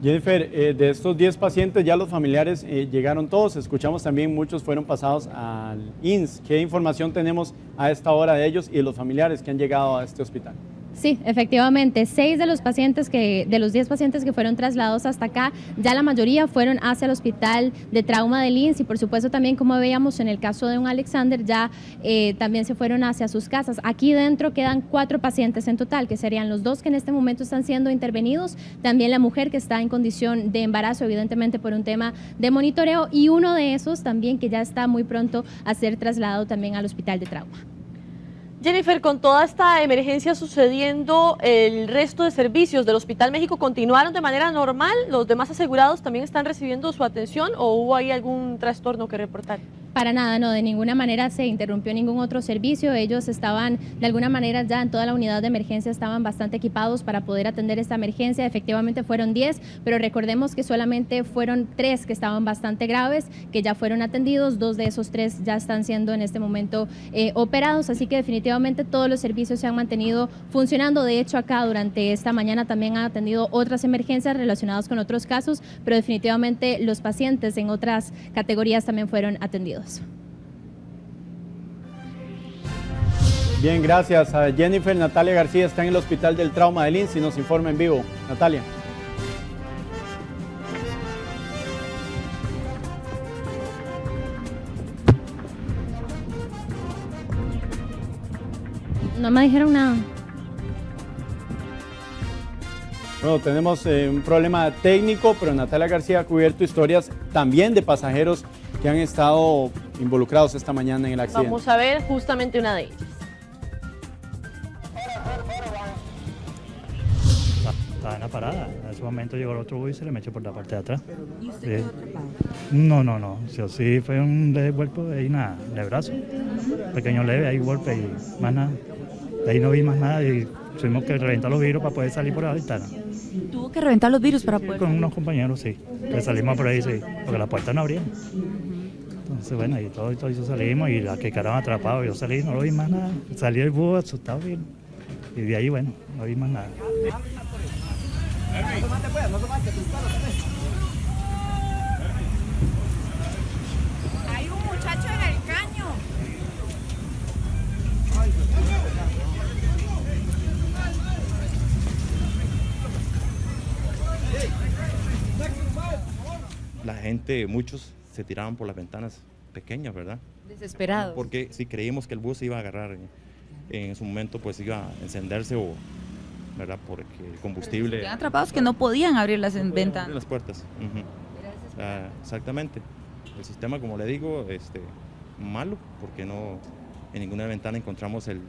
Jennifer, de estos 10 pacientes ya los familiares llegaron todos, escuchamos también muchos fueron pasados al INS. ¿Qué información tenemos a esta hora de ellos y de los familiares que han llegado a este hospital? Sí, efectivamente, 6 de los pacientes de los 10 pacientes que fueron trasladados hasta acá, ya la mayoría fueron hacia el hospital de trauma del INS y por supuesto también, como veíamos en el caso de un Alexander, ya también se fueron hacia sus casas. Aquí dentro quedan 4 pacientes en total, que serían los 2 que en este momento están siendo intervenidos, también la mujer que está en condición de embarazo, evidentemente por un tema de monitoreo, y uno de esos también que ya está muy pronto a ser trasladado también al hospital de trauma. Jennifer, con toda esta emergencia sucediendo, ¿el resto de servicios del Hospital México continuaron de manera normal? ¿Los demás asegurados también están recibiendo su atención o hubo ahí algún trastorno que reportar? Para nada, no, de ninguna manera se interrumpió ningún otro servicio. Ellos estaban, de alguna manera, ya en toda la unidad de emergencia estaban bastante equipados para poder atender esta emergencia. Efectivamente fueron 10, pero recordemos que solamente fueron 3 que estaban bastante graves, que ya fueron atendidos. 2 de esos 3 ya están siendo en este momento operados, así que definitivamente todos los servicios se han mantenido funcionando. De hecho, acá durante esta mañana también han atendido otras emergencias relacionadas con otros casos, pero definitivamente los pacientes en otras categorías también fueron atendidos. Bien, gracias a Jennifer. Natalia García está en el Hospital del Trauma del INS y nos informa en vivo. Natalia. No me dijeron nada. Bueno, tenemos un problema técnico, pero Natalia García ha cubierto historias también de pasajeros que han estado involucrados esta mañana en el accidente. Vamos a ver justamente una de ellas. Estaba en la parada, en ese momento llegó el otro bus y se le metió por la parte de atrás. ¿Y usted quedó atrapado? No, sí fue un leve golpe ahí, nada, de brazo, pequeño leve, ahí golpe y más nada. De ahí no vi más nada y tuvimos que reventar los vidrios para poder salir por la ventana. ¿Tuvo que reventar los vidrios para poder? Con unos compañeros, sí, que salimos por ahí, sí, porque la puerta no abría. Entonces, bueno, y todo eso salimos y la que quedaron atrapados, yo salí, no lo vi más nada. Salí del bus asustado bien. Y de ahí, bueno, no vi más nada. Hay un muchacho en el caño. La gente, muchos se tiraban por las ventanas pequeñas, ¿verdad? Desesperados. Porque si creímos que el bus se iba a agarrar en su momento, pues iba a encenderse o, ¿verdad? Porque el combustible... Estaban atrapados que no podían abrir las ventanas. Abrir las puertas. Exactamente. El sistema, como le digo, malo, porque no en ninguna ventana encontramos el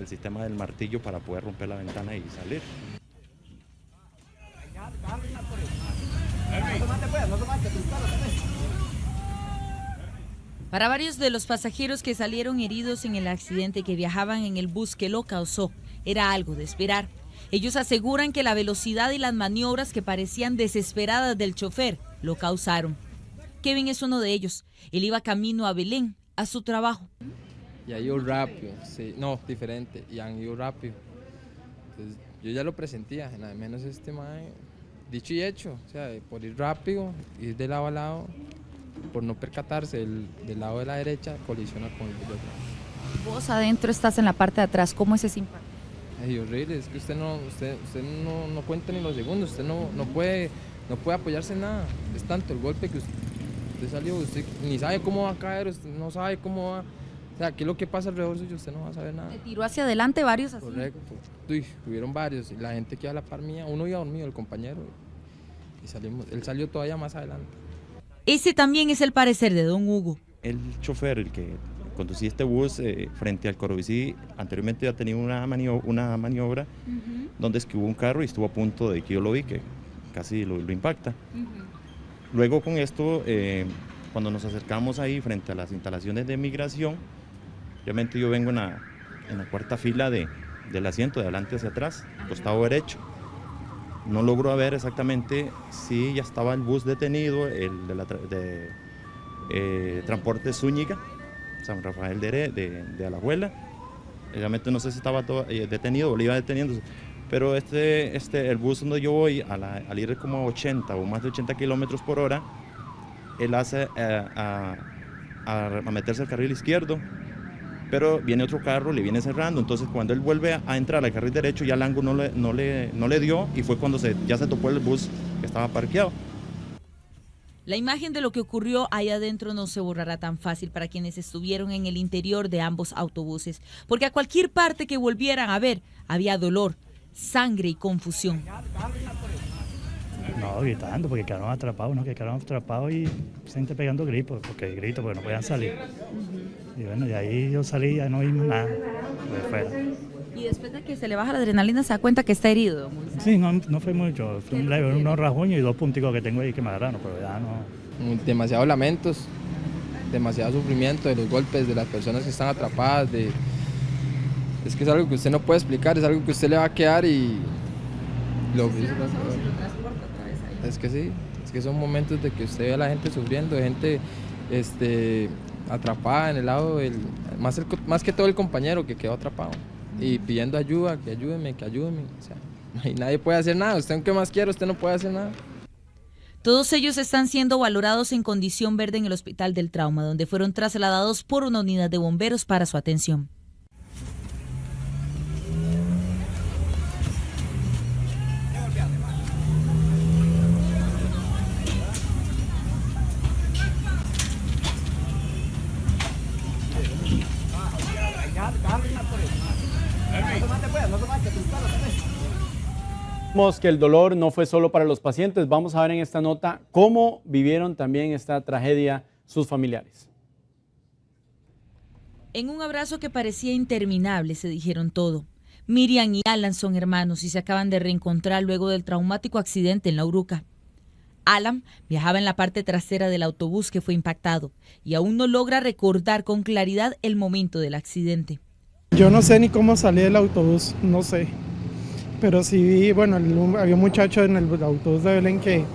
sistema del martillo para poder romper la ventana y salir. Para varios de los pasajeros que salieron heridos en el accidente que viajaban en el bus que lo causó, era algo de esperar. Ellos aseguran que la velocidad y las maniobras que parecían desesperadas del chofer lo causaron. Kevin es uno de ellos. Él iba camino a Belén, a su trabajo. Y ha ido rápido, sí, no, diferente, y han ido rápido. Entonces, yo ya lo presentía, nada menos este mae, dicho y hecho, o sea, por ir rápido, ir de lado a lado, por no percatarse del lado de la derecha, colisiona con el de atrás. Vos adentro estás en la parte de atrás, ¿cómo es ese impacto? Es horrible, es que usted no cuenta ni los segundos, usted no puede apoyarse en nada, es tanto el golpe que usted salió, usted ni sabe cómo va a caer, usted no sabe cómo va, o sea, qué es lo que pasa alrededor suyo, usted no va a saber nada. ¿Se tiró hacia adelante varios así? Correcto, hubieron varios, y la gente que iba a la par mía, uno iba dormido, el compañero, y salimos, él salió todavía más adelante. Ese también es el parecer de don Hugo. El chofer, el que conducía este bus frente al Corobicí, anteriormente ya tenía una maniobra donde es que hubo un carro y estuvo a punto de que yo lo vi, que casi lo impacta. Luego con esto, cuando nos acercamos ahí frente a las instalaciones de migración, realmente yo vengo en la cuarta fila del asiento, de adelante hacia atrás, costado derecho. No logro ver exactamente si ya estaba el bus detenido, el de transporte Zúñiga, San Rafael de Alajuela. Realmente no sé si estaba detenido o le iba deteniendo, pero el bus donde yo voy, al ir como a 80 o más de 80 kilómetros por hora, él hace a meterse al carril izquierdo, pero viene otro carro, le viene cerrando, entonces cuando él vuelve a entrar al carril derecho ya el ángulo no le dio y fue cuando ya se topó el bus que estaba parqueado. La imagen de lo que ocurrió ahí adentro no se borrará tan fácil para quienes estuvieron en el interior de ambos autobuses, porque a cualquier parte que volvieran a ver había dolor, sangre y confusión. No, gritando, porque quedaron atrapados, y gente pegando gritos porque no podían salir. Y bueno, de ahí yo salí, ya no vimos nada, de fuera. Y después de que se le baja la adrenalina, ¿se da cuenta que está herido? Sí, no fue mucho, fue un leve, unos rasguños y 2 punticos que tengo ahí que me agarraron, pero ya no. Demasiados lamentos, demasiado sufrimiento de los golpes, de las personas que están atrapadas, es que es algo que usted no puede explicar, es algo que usted le va a quedar y... Es que sí, es que son momentos de que usted ve a la gente sufriendo, de gente atrapada en el lado más que todo el compañero que quedó atrapado y pidiendo ayuda, que ayúdeme, o sea, y nadie puede hacer nada, usted aunque más quiera, usted no puede hacer nada. Todos ellos están siendo valorados en condición verde en el Hospital del Trauma, donde fueron trasladados por una unidad de bomberos para su atención. Vemos que el dolor no fue solo para los pacientes. Vamos a ver en esta nota cómo vivieron también esta tragedia sus familiares. En un abrazo que parecía interminable se dijeron todo. Miriam y Alan son hermanos y se acaban de reencontrar luego del traumático accidente en La Uruca. Alan viajaba en la parte trasera del autobús que fue impactado y aún no logra recordar con claridad el momento del accidente. Yo no sé ni cómo salí del autobús, no sé. Pero sí vi, bueno, había un muchacho en el autobús de Belén que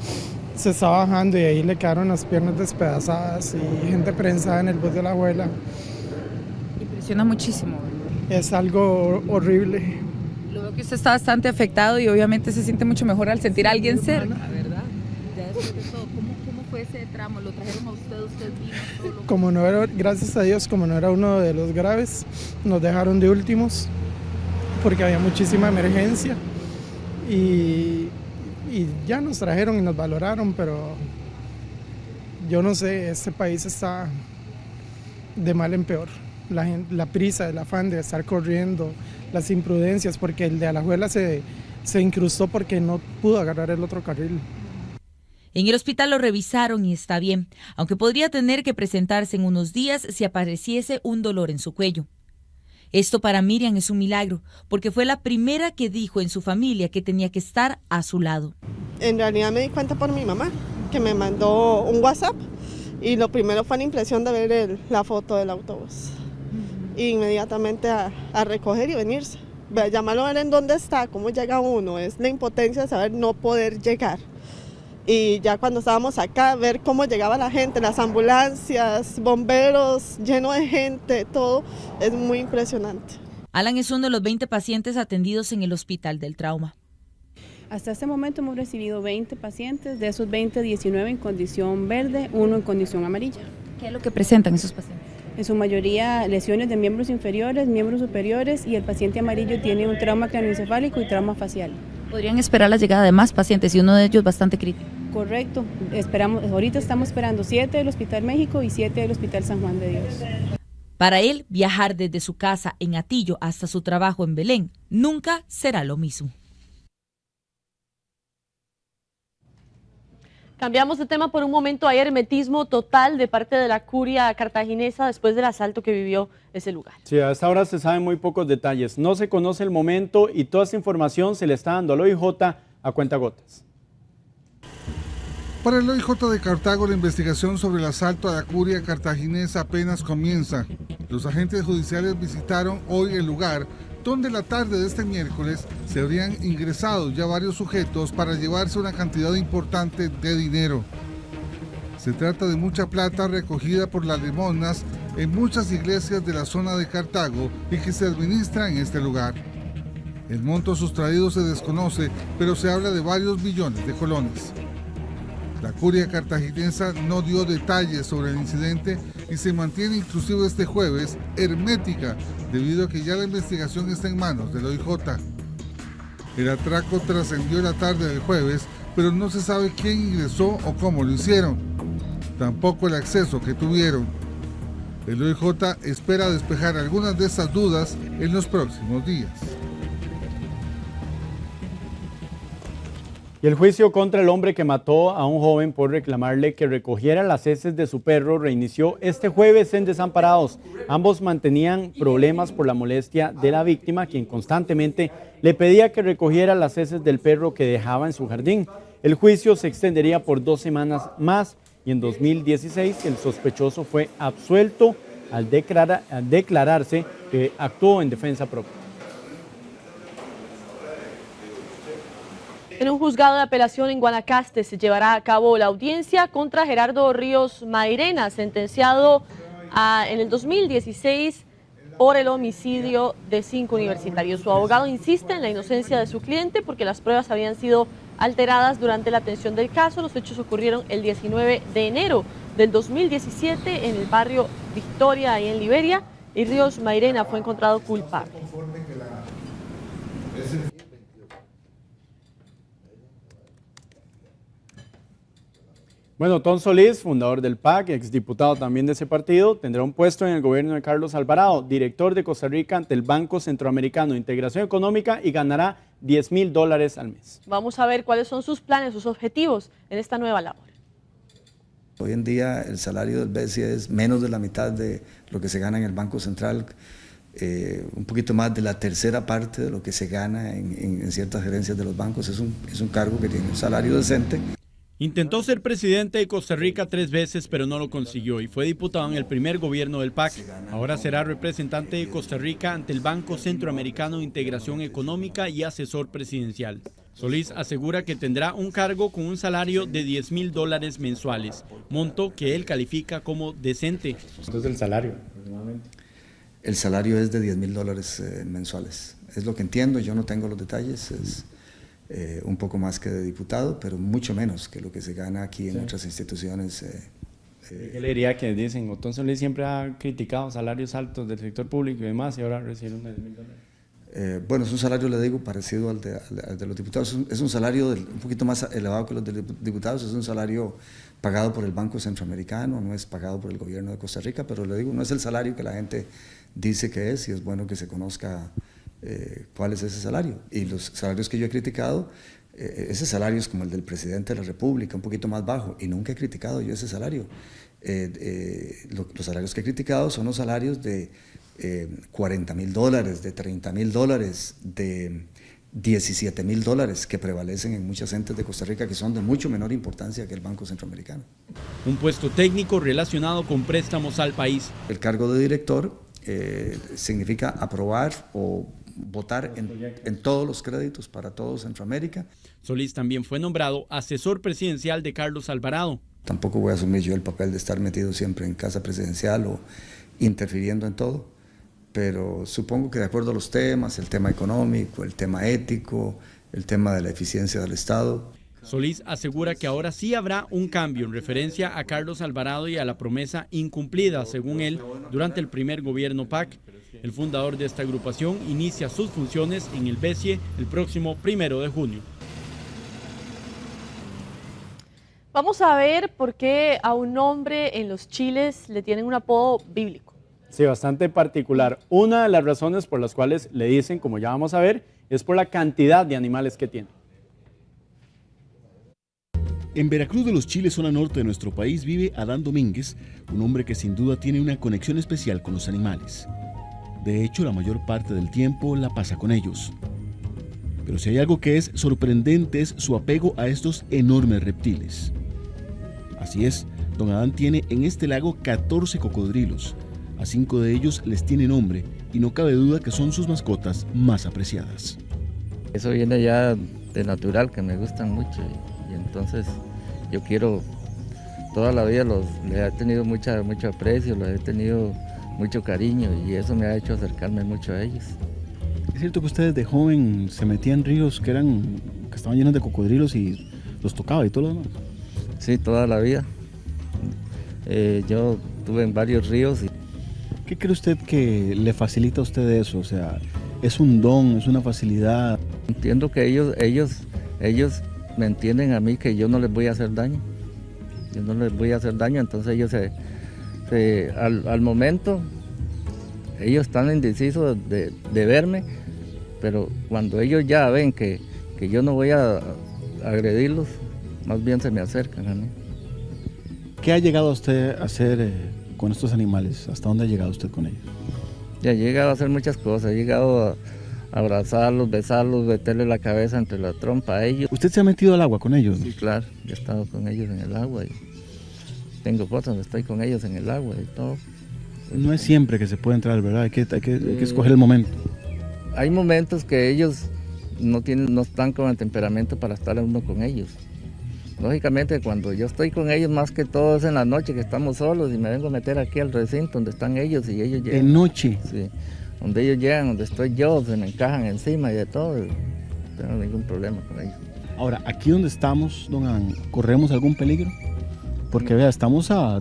se estaba bajando y ahí le quedaron las piernas despedazadas y gente prensada en el bus de la abuela. Impresiona muchísimo. Es algo horrible. Lo veo que usted está bastante afectado y obviamente se siente mucho mejor al sentir a alguien cerca, ¿verdad? Ya después de todo, ¿cómo fue ese tramo? ¿Lo trajeron a usted vino solo? Como no era, gracias a Dios, como no era uno de los graves, nos dejaron de últimos porque había muchísima emergencia y ya nos trajeron y nos valoraron, pero yo no sé, este país está de mal en peor. La prisa, el afán de estar corriendo, las imprudencias, porque el de Alajuela se incrustó porque no pudo agarrar el otro carril. En el hospital lo revisaron y está bien, aunque podría tener que presentarse en unos días si apareciese un dolor en su cuello. Esto para Miriam es un milagro, porque fue la primera que dijo en su familia que tenía que estar a su lado. En realidad me di cuenta por mi mamá, que me mandó un WhatsApp, y lo primero fue la impresión de ver la foto del autobús. Y inmediatamente a recoger y venirse. Llamarlo a ver en dónde está, cómo llega uno, es la impotencia de saber no poder llegar. Y ya cuando estábamos acá, ver cómo llegaba la gente, las ambulancias, bomberos, lleno de gente, todo, es muy impresionante. Alan es uno de los 20 pacientes atendidos en el Hospital del Trauma. Hasta este momento hemos recibido 20 pacientes, de esos 20, 19 en condición verde, 1 en condición amarilla. ¿Qué es lo que presentan esos pacientes? En su mayoría lesiones de miembros inferiores, miembros superiores, y el paciente amarillo tiene un trauma craneoencefálico y trauma facial. ¿Podrían esperar la llegada de más pacientes y uno de ellos bastante crítico? Correcto, ahorita estamos esperando 7 del Hospital México y 7 del Hospital San Juan de Dios. Para él, viajar desde su casa en Atillo hasta su trabajo en Belén nunca será lo mismo. Cambiamos de tema por un momento. Hay hermetismo total de parte de la curia cartaginesa después del asalto que vivió ese lugar. Sí, a esta hora se saben muy pocos detalles. No se conoce el momento y toda esta información se le está dando al OIJ a cuentagotas. Para el OIJ de Cartago, la investigación sobre el asalto a la curia cartaginesa apenas comienza. Los agentes judiciales visitaron hoy el lugar, donde la tarde de este miércoles se habrían ingresado ya varios sujetos para llevarse una cantidad importante de dinero. Se trata de mucha plata recogida por las limosnas en muchas iglesias de la zona de Cartago y que se administra en este lugar. El monto sustraído se desconoce, pero se habla de varios millones de colones. La curia cartaginesa no dio detalles sobre el incidente y se mantiene inclusive este jueves hermética debido a que ya la investigación está en manos del OIJ. El atraco trascendió la tarde del jueves, pero no se sabe quién ingresó o cómo lo hicieron. Tampoco el acceso que tuvieron. El OIJ espera despejar algunas de esas dudas en los próximos días. Y el juicio contra el hombre que mató a un joven por reclamarle que recogiera las heces de su perro reinició este jueves en Desamparados. Ambos mantenían problemas por la molestia de la víctima, quien constantemente le pedía que recogiera las heces del perro que dejaba en su jardín. El juicio se extendería por 2 semanas más y en 2016 el sospechoso fue absuelto al declararse que actuó en defensa propia. En un juzgado de apelación en Guanacaste se llevará a cabo la audiencia contra Gerardo Ríos Mairena, sentenciado en el 2016 por el homicidio de 5 universitarios. Su abogado insiste en la inocencia de su cliente porque las pruebas habían sido alteradas durante la atención del caso. Los hechos ocurrieron el 19 de enero del 2017 en el barrio Victoria, ahí en Liberia, y Ríos Mairena fue encontrado culpable. Bueno, Tom Solís, fundador del PAC, exdiputado también de ese partido, tendrá un puesto en el gobierno de Carlos Alvarado, director de Costa Rica ante el Banco Centroamericano de Integración Económica, y ganará $10,000 al mes. Vamos a ver cuáles son sus planes, sus objetivos en esta nueva labor. Hoy en día el salario del BESI es menos de la mitad de lo que se gana en el Banco Central, un poquito más de la tercera parte de lo que se gana en ciertas gerencias de los bancos. Es un cargo que tiene un salario decente. Intentó ser presidente de Costa Rica 3 veces, pero no lo consiguió y fue diputado en el primer gobierno del PAC. Ahora será representante de Costa Rica ante el Banco Centroamericano de Integración Económica y asesor presidencial. Solís asegura que tendrá un cargo con un salario de $10,000 mensuales, monto que él califica como decente. Entonces el salario, aproximadamente. El salario es de $10,000 mensuales. Es lo que entiendo, yo no tengo los detalles. Es un poco más que de diputado, pero mucho menos que lo que se gana aquí en otras instituciones. ¿Qué le diría que dicen? Otón Solís siempre ha criticado salarios altos del sector público y demás, y ahora recibe un $10,000. Bueno, es un salario, le digo, parecido al de los diputados. Es un salario un poquito más elevado que los de los diputados. Es un salario pagado por el Banco Centroamericano, no es pagado por el gobierno de Costa Rica, pero le digo, no es el salario que la gente dice que es, y es bueno que se conozca cuál es ese salario. Y los salarios que yo he criticado ese salario es como el del presidente de la República, un poquito más bajo, y nunca he criticado yo ese salario. Los salarios que he criticado son los salarios de $40,000, de $30,000, de $17,000 que prevalecen en muchas entes de Costa Rica, que son de mucho menor importancia que el Banco Centroamericano. Un puesto técnico relacionado con préstamos al país. El cargo de director significa aprobar o votar en todos los créditos para todo Centroamérica. Solís también fue nombrado asesor presidencial de Carlos Alvarado. Tampoco voy a asumir yo el papel de estar metido siempre en casa presidencial o interfiriendo en todo, pero supongo que de acuerdo a los temas, el tema económico, el tema ético, el tema de la eficiencia del Estado. Solís asegura que ahora sí habrá un cambio en referencia a Carlos Alvarado y a la promesa incumplida, según él, durante el primer gobierno PAC. El fundador de esta agrupación inicia sus funciones en el BESIE el próximo 1 de junio. Vamos a ver por qué a un hombre en los Chiles le tienen un apodo bíblico. Sí, bastante particular. Una de las razones por las cuales le dicen, como ya vamos a ver, es por la cantidad de animales que tiene. En Veracruz de los Chiles, zona norte de nuestro país, vive Adán Domínguez, un hombre que sin duda tiene una conexión especial con los animales. De hecho, la mayor parte del tiempo la pasa con ellos. Pero si hay algo que es sorprendente es su apego a estos enormes reptiles. Así es, don Adán tiene en este lago 14 cocodrilos. A 5 de ellos les tiene nombre y no cabe duda que son sus mascotas más apreciadas. Eso viene ya de natural, que me gustan mucho y entonces yo quiero, toda la vida les he tenido mucho aprecio, les he tenido mucho cariño y eso me ha hecho acercarme mucho a ellos. ¿Es cierto que ustedes de joven se metían en ríos que estaban llenos de cocodrilos y los tocaba y todo lo demás? Sí, toda la vida. Yo estuve en varios ríos. ¿Qué cree usted que le facilita a usted eso? O sea, ¿es un don, es una facilidad? Entiendo que ellos me entienden a mí que yo no les voy a hacer daño. Yo no les voy a hacer daño, entonces ellos al momento, ellos están indecisos de verme, pero cuando ellos ya ven que yo no voy a agredirlos, más bien se me acercan a mí. ¿Qué ha llegado usted a hacer con estos animales? ¿Hasta dónde ha llegado usted con ellos? Ya he llegado a hacer muchas cosas, he llegado a abrazarlos, besarlos, meterle la cabeza entre la trompa a ellos. ¿Usted se ha metido al agua con ellos? Sí, claro, yo he estado con ellos en el agua y tengo fotos donde estoy con ellos en el agua y todo. No es siempre que se puede entrar, ¿verdad? Hay que escoger el momento. Hay momentos que ellos no están con el temperamento para estar uno con ellos. Lógicamente, cuando yo estoy con ellos, más que todo es en la noche que estamos solos y me vengo a meter aquí al recinto donde están ellos y ellos llegan. ¿De noche? Sí, donde ellos llegan, donde estoy yo, se me encajan encima y de todo. No tengo ningún problema con ellos. Ahora, aquí donde estamos, don Adán, ¿corremos algún peligro? Porque vea, estamos a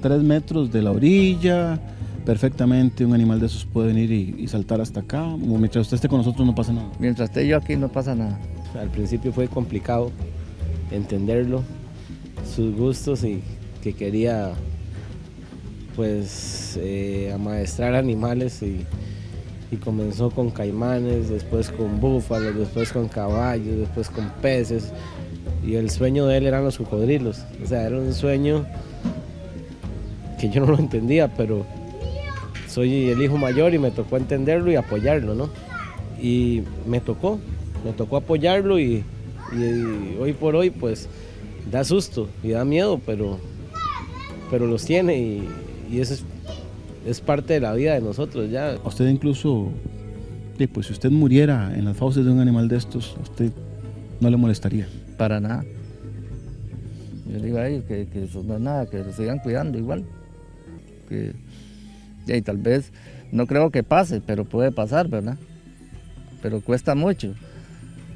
3 metros de la orilla, perfectamente un animal de esos puede venir y saltar hasta acá. Mientras usted esté con nosotros no pasa nada. Mientras esté yo aquí no pasa nada. Al principio fue complicado entenderlo, sus gustos y que quería pues amaestrar animales y comenzó con caimanes, después con búfalos, después con caballos, después con peces y el sueño de él eran los cocodrilos. O sea, era un sueño que yo no lo entendía, pero soy el hijo mayor y me tocó entenderlo y apoyarlo, ¿no? Y me tocó apoyarlo y hoy por hoy pues da susto y da miedo, pero los tiene y eso es parte de la vida de nosotros ya. A usted incluso, pues si usted muriera en las fauces de un animal de estos, a usted no le molestaría. Para nada. Yo digo a ellos que eso no es nada, que lo sigan cuidando igual. Y tal vez, no creo que pase, pero puede pasar, ¿verdad? Pero cuesta mucho.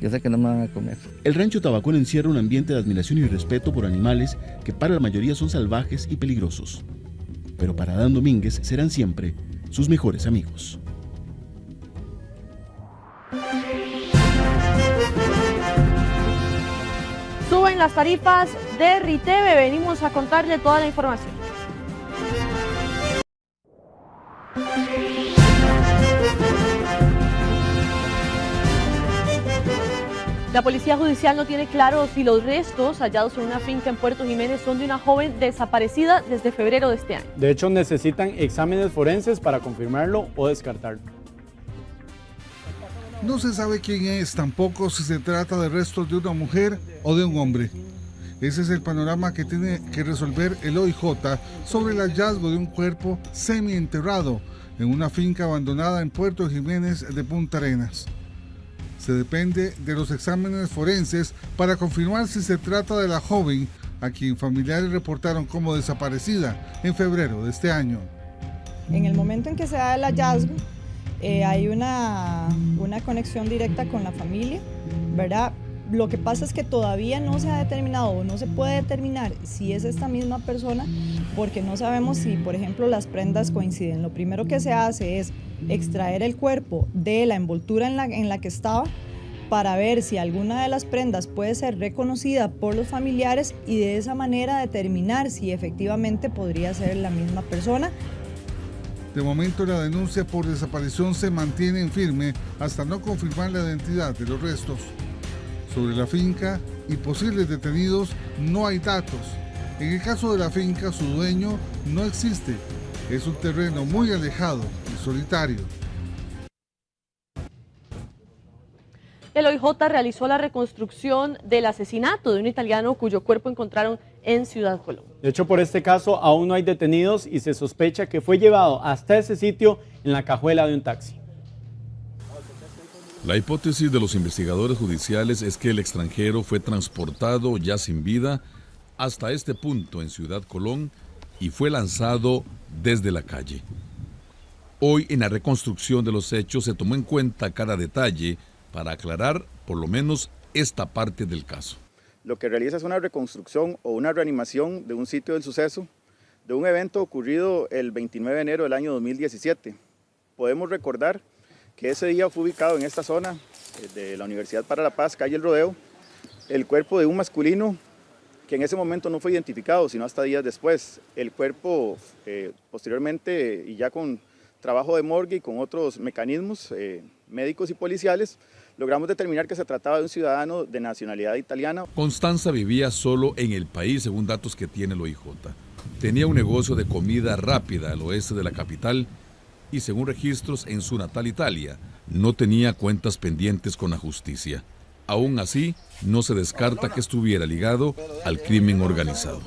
Yo sé que no me van a comer. El Rancho Tabacón encierra un ambiente de admiración y respeto por animales que para la mayoría son salvajes y peligrosos. Pero para Adán Domínguez serán siempre sus mejores amigos. Suben las tarifas de Riteve, venimos a contarle toda la información. La Policía Judicial no tiene claro si los restos hallados en una finca en Puerto Jiménez son de una joven desaparecida desde febrero de este año. De hecho, necesitan exámenes forenses para confirmarlo o descartarlo. No se sabe quién es, tampoco si se trata de restos de una mujer o de un hombre. Ese es el panorama que tiene que resolver el OIJ sobre el hallazgo de un cuerpo semienterrado en una finca abandonada en Puerto Jiménez de Punta Arenas. Se depende de los exámenes forenses para confirmar si se trata de la joven a quien familiares reportaron como desaparecida en febrero de este año. En el momento en que se da el hallazgo, hay una conexión directa con la familia, ¿verdad? Lo que pasa es que todavía no se ha determinado o no se puede determinar si es esta misma persona, porque no sabemos si, por ejemplo, las prendas coinciden. Lo primero que se hace es extraer el cuerpo de la envoltura en la que estaba para ver si alguna de las prendas puede ser reconocida por los familiares y de esa manera determinar si efectivamente podría ser la misma persona. De momento, la denuncia por desaparición se mantiene en firme hasta no confirmar la identidad de los restos. Sobre la finca y posibles detenidos no hay datos. En el caso de la finca, su dueño no existe. Es un terreno muy alejado y solitario. El OIJ realizó la reconstrucción del asesinato de un italiano cuyo cuerpo encontraron en Ciudad Colón. De hecho, por este caso aún no hay detenidos y se sospecha que fue llevado hasta ese sitio en la cajuela de un taxi. La hipótesis de los investigadores judiciales es que el extranjero fue transportado ya sin vida hasta este punto en Ciudad Colón y fue lanzado desde la calle. Hoy, en la reconstrucción de los hechos, se tomó en cuenta cada detalle para aclarar por lo menos esta parte del caso. Lo que realiza es una reconstrucción o una reanimación de un sitio del suceso, de un evento ocurrido el 29 de enero del año 2017. Podemos recordar que ese día fue ubicado en esta zona de la Universidad para la Paz, calle El Rodeo, el cuerpo de un masculino que en ese momento no fue identificado, sino hasta días después. El cuerpo, posteriormente, y ya con trabajo de morgue y con otros mecanismos médicos y policiales, logramos determinar que se trataba de un ciudadano de nacionalidad italiana. Constanza vivía solo en el país, según datos que tiene el OIJ. Tenía un negocio de comida rápida al oeste de la capital y, según registros en su natal Italia, no tenía cuentas pendientes con la justicia. Aún así, no se descarta que estuviera ligado al crimen organizado.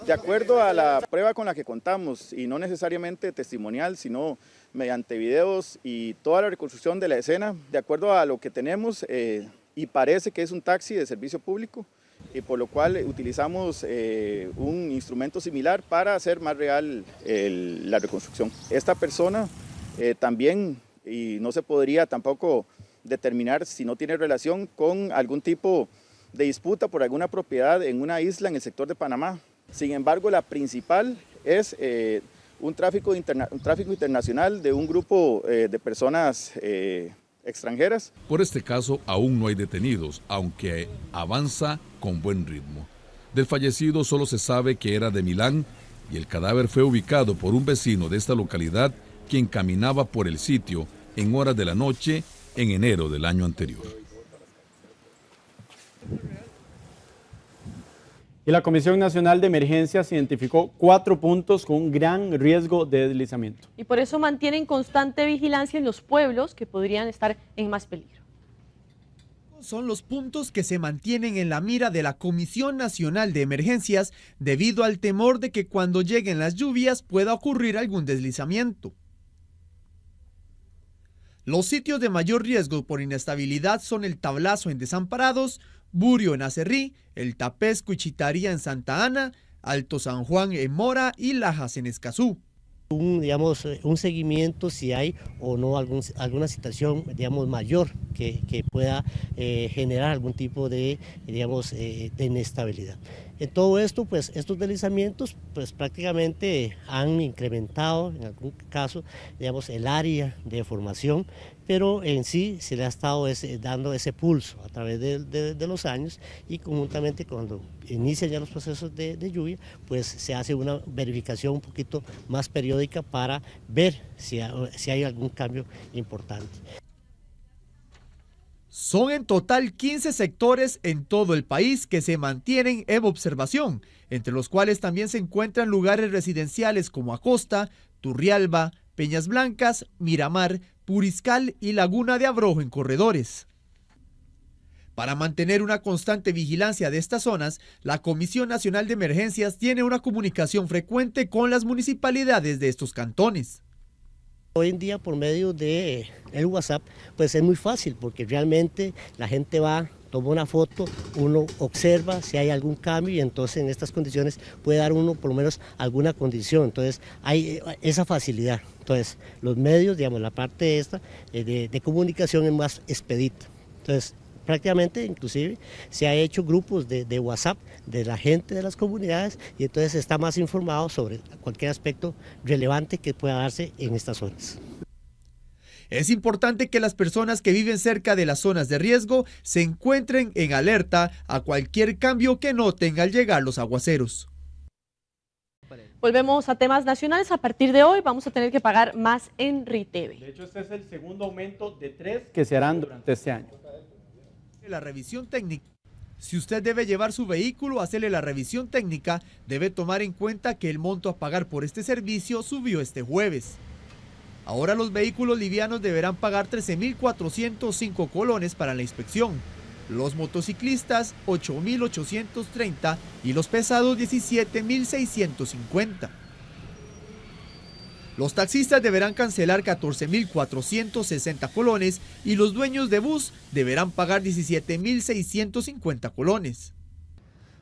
De acuerdo a la prueba con la que contamos, y no necesariamente testimonial, sino mediante videos y toda la reconstrucción de la escena, de acuerdo a lo que tenemos, y parece que es un taxi de servicio público, y por lo cual utilizamos un instrumento similar para hacer más real la reconstrucción. Esta persona también, y no se podría tampoco determinar si no tiene relación con algún tipo de disputa por alguna propiedad en una isla en el sector de Panamá. Sin embargo, la principal es un tráfico internacional de un grupo de personas extranjeras. Por este caso aún no hay detenidos, aunque avanza con buen ritmo. Del fallecido solo se sabe que era de Milán y el cadáver fue ubicado por un vecino de esta localidad quien caminaba por el sitio en horas de la noche en enero del año anterior. Y la Comisión Nacional de Emergencias identificó 4 puntos con un gran riesgo de deslizamiento. Y por eso mantienen constante vigilancia en los pueblos que podrían estar en más peligro. Son los puntos que se mantienen en la mira de la Comisión Nacional de Emergencias debido al temor de que cuando lleguen las lluvias pueda ocurrir algún deslizamiento. Los sitios de mayor riesgo por inestabilidad son el Tablazo en Desamparados, Burio en Acerrí, el Tapesco y Chitaría en Santa Ana, Alto San Juan en Mora y Lajas en Escazú. Un seguimiento si hay o no alguna situación, mayor que pueda generar algún tipo de, de inestabilidad. En todo esto, pues estos deslizamientos pues prácticamente han incrementado en algún caso, el área de formación, pero en sí se le ha estado dando ese pulso a través de los años y conjuntamente cuando inician ya los procesos de lluvia, pues se hace una verificación un poquito más periódica para ver si hay algún cambio importante. Son en total 15 sectores en todo el país que se mantienen en observación, entre los cuales también se encuentran lugares residenciales como Acosta, Turrialba, Peñas Blancas, Miramar, Puriscal y Laguna de Abrojo en Corredores. Para mantener una constante vigilancia de estas zonas, la Comisión Nacional de Emergencias tiene una comunicación frecuente con las municipalidades de estos cantones. Hoy en día por medio de el WhatsApp pues es muy fácil porque realmente la gente va, toma una foto, uno observa si hay algún cambio y entonces en estas condiciones puede dar uno por lo menos alguna condición, entonces hay esa facilidad. Entonces los medios, digamos la parte esta de comunicación es más expedita. Entonces prácticamente inclusive se ha hecho grupos de WhatsApp de la gente de las comunidades y entonces está más informado sobre cualquier aspecto relevante que pueda darse en estas zonas. Es importante que las personas que viven cerca de las zonas de riesgo se encuentren en alerta a cualquier cambio que noten al llegar los aguaceros. Volvemos a temas nacionales. A partir de hoy vamos a tener que pagar más en RITV. De hecho, este es el segundo aumento de 3 que se harán durante este año. La revisión técnica. Si usted debe llevar su vehículo a hacerle la revisión técnica, debe tomar en cuenta que el monto a pagar por este servicio subió este jueves. Ahora los vehículos livianos deberán pagar 13.405 colones para la inspección, los motociclistas 8.830 y los pesados 17.650. Los taxistas deberán cancelar 14.460 colones y los dueños de bus deberán pagar 17.650 colones.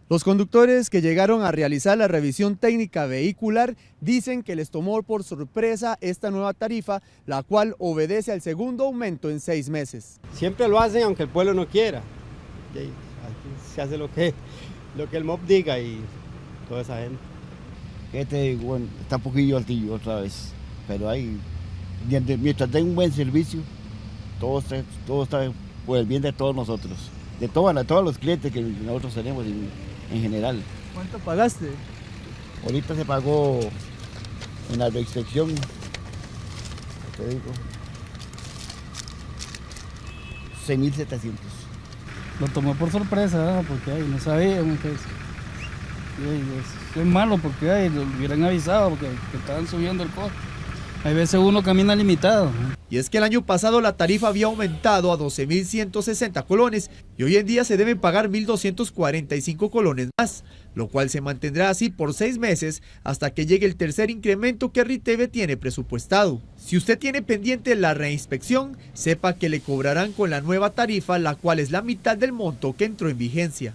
Los conductores que llegaron a realizar la revisión técnica vehicular dicen que les tomó por sorpresa esta nueva tarifa, la cual obedece al segundo aumento en 6 meses. Siempre lo hacen aunque el pueblo no quiera. Aquí se hace lo que el MOP diga y toda esa gente. Bueno, está un poquillo altillo otra vez, pero ahí, mientras den un buen servicio, todo está por el bien de todos nosotros, de todos los clientes que nosotros tenemos en general. ¿Cuánto pagaste? Ahorita se pagó en la reinspección, te digo, 6.700. Lo tomó por sorpresa, ¿verdad? Porque no sabíamos que es malo porque lo hubieran avisado porque estaban subiendo el costo. Hay veces uno camina limitado. Y es que el año pasado la tarifa había aumentado a 12.160 colones y hoy en día se deben pagar 1.245 colones más, lo cual se mantendrá así por 6 meses hasta que llegue el tercer incremento que RITV tiene presupuestado. Si usted tiene pendiente la reinspección, sepa que le cobrarán con la nueva tarifa, la cual es la mitad del monto que entró en vigencia.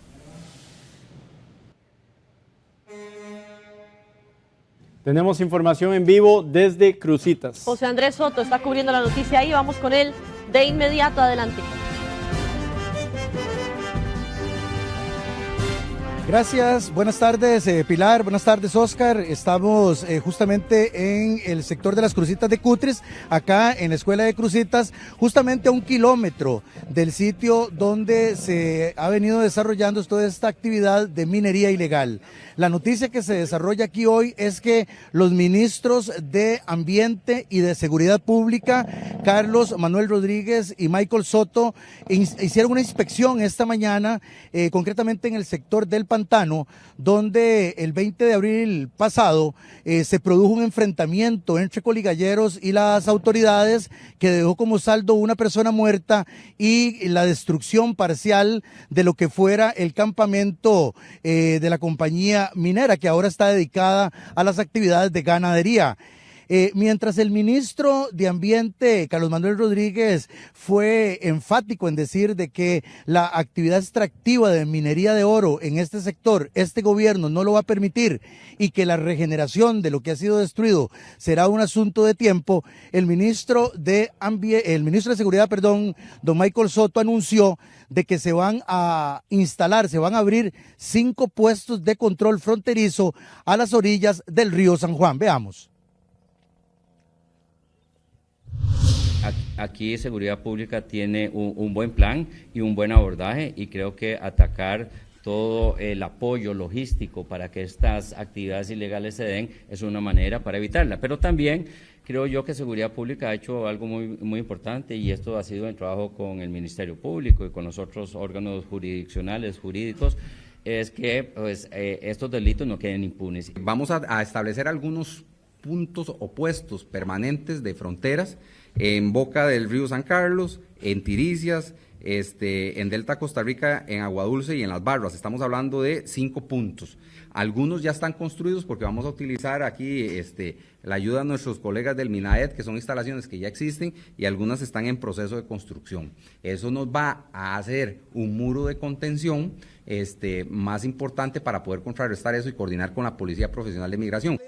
Tenemos información en vivo desde Cruzitas. José Andrés Soto está cubriendo la noticia ahí, vamos con él de inmediato, adelante. Gracias, buenas tardes Pilar, buenas tardes Oscar. Estamos justamente en el sector de las Cruzitas de Cutris, acá en la escuela de Cruzitas, justamente a 1 kilómetro del sitio donde se ha venido desarrollando toda esta actividad de minería ilegal. La noticia que se desarrolla aquí hoy es que los ministros de Ambiente y de Seguridad Pública, Carlos Manuel Rodríguez y Michael Soto, hicieron una inspección esta mañana, concretamente en el sector del Pantano, donde el 20 de abril pasado se produjo un enfrentamiento entre coligalleros y las autoridades que dejó como saldo una persona muerta y la destrucción parcial de lo que fuera el campamento de la compañía minera, que ahora está dedicada a las actividades de ganadería. Mientras el ministro de Ambiente, Carlos Manuel Rodríguez, fue enfático en decir de que la actividad extractiva de minería de oro en este sector, este gobierno no lo va a permitir y que la regeneración de lo que ha sido destruido será un asunto de tiempo, el ministro de Seguridad, don Michael Soto, anunció de que se van a instalar, se van a abrir 5 puestos de control fronterizo a las orillas del río San Juan. Veamos. Aquí Seguridad Pública tiene un buen plan y un buen abordaje y creo que atacar todo el apoyo logístico para que estas actividades ilegales se den es una manera para evitarla, pero también Creo yo que Seguridad Pública ha hecho algo muy importante, y esto ha sido en trabajo con el Ministerio Público y con los otros órganos jurisdiccionales, jurídicos, es que pues, estos delitos no queden impunes. Vamos a establecer algunos puntos opuestos permanentes de fronteras en boca del río San Carlos, en Tiricias, en Delta Costa Rica, en Agua Dulce y en Las Barras. Estamos hablando de 5 puntos. Algunos ya están construidos porque vamos a utilizar aquí la ayuda de nuestros colegas del MINAED, que son instalaciones que ya existen, y algunas están en proceso de construcción. Eso nos va a hacer un muro de contención más importante para poder contrarrestar eso y coordinar con la Policía Profesional de Migración.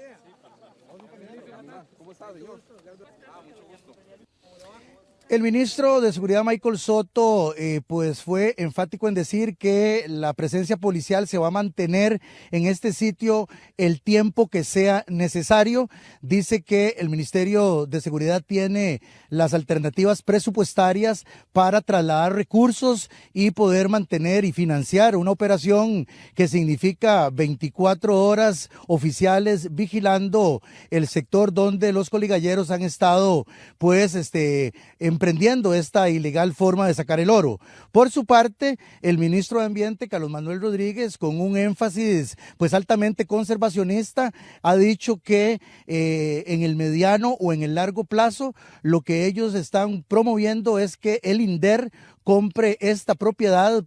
El ministro de Seguridad, Michael Soto, pues fue enfático en decir que la presencia policial se va a mantener en este sitio el tiempo que sea necesario. Dice que el Ministerio de Seguridad tiene las alternativas presupuestarias para trasladar recursos y poder mantener y financiar una operación que significa 24 horas oficiales vigilando el sector donde los coligalleros han estado, pues, emprendiendo esta ilegal forma de sacar el oro. Por su parte, el ministro de Ambiente, Carlos Manuel Rodríguez, con un énfasis pues altamente conservacionista, ha dicho que en el mediano o en el largo plazo lo que ellos están promoviendo es que el INDER compre esta propiedad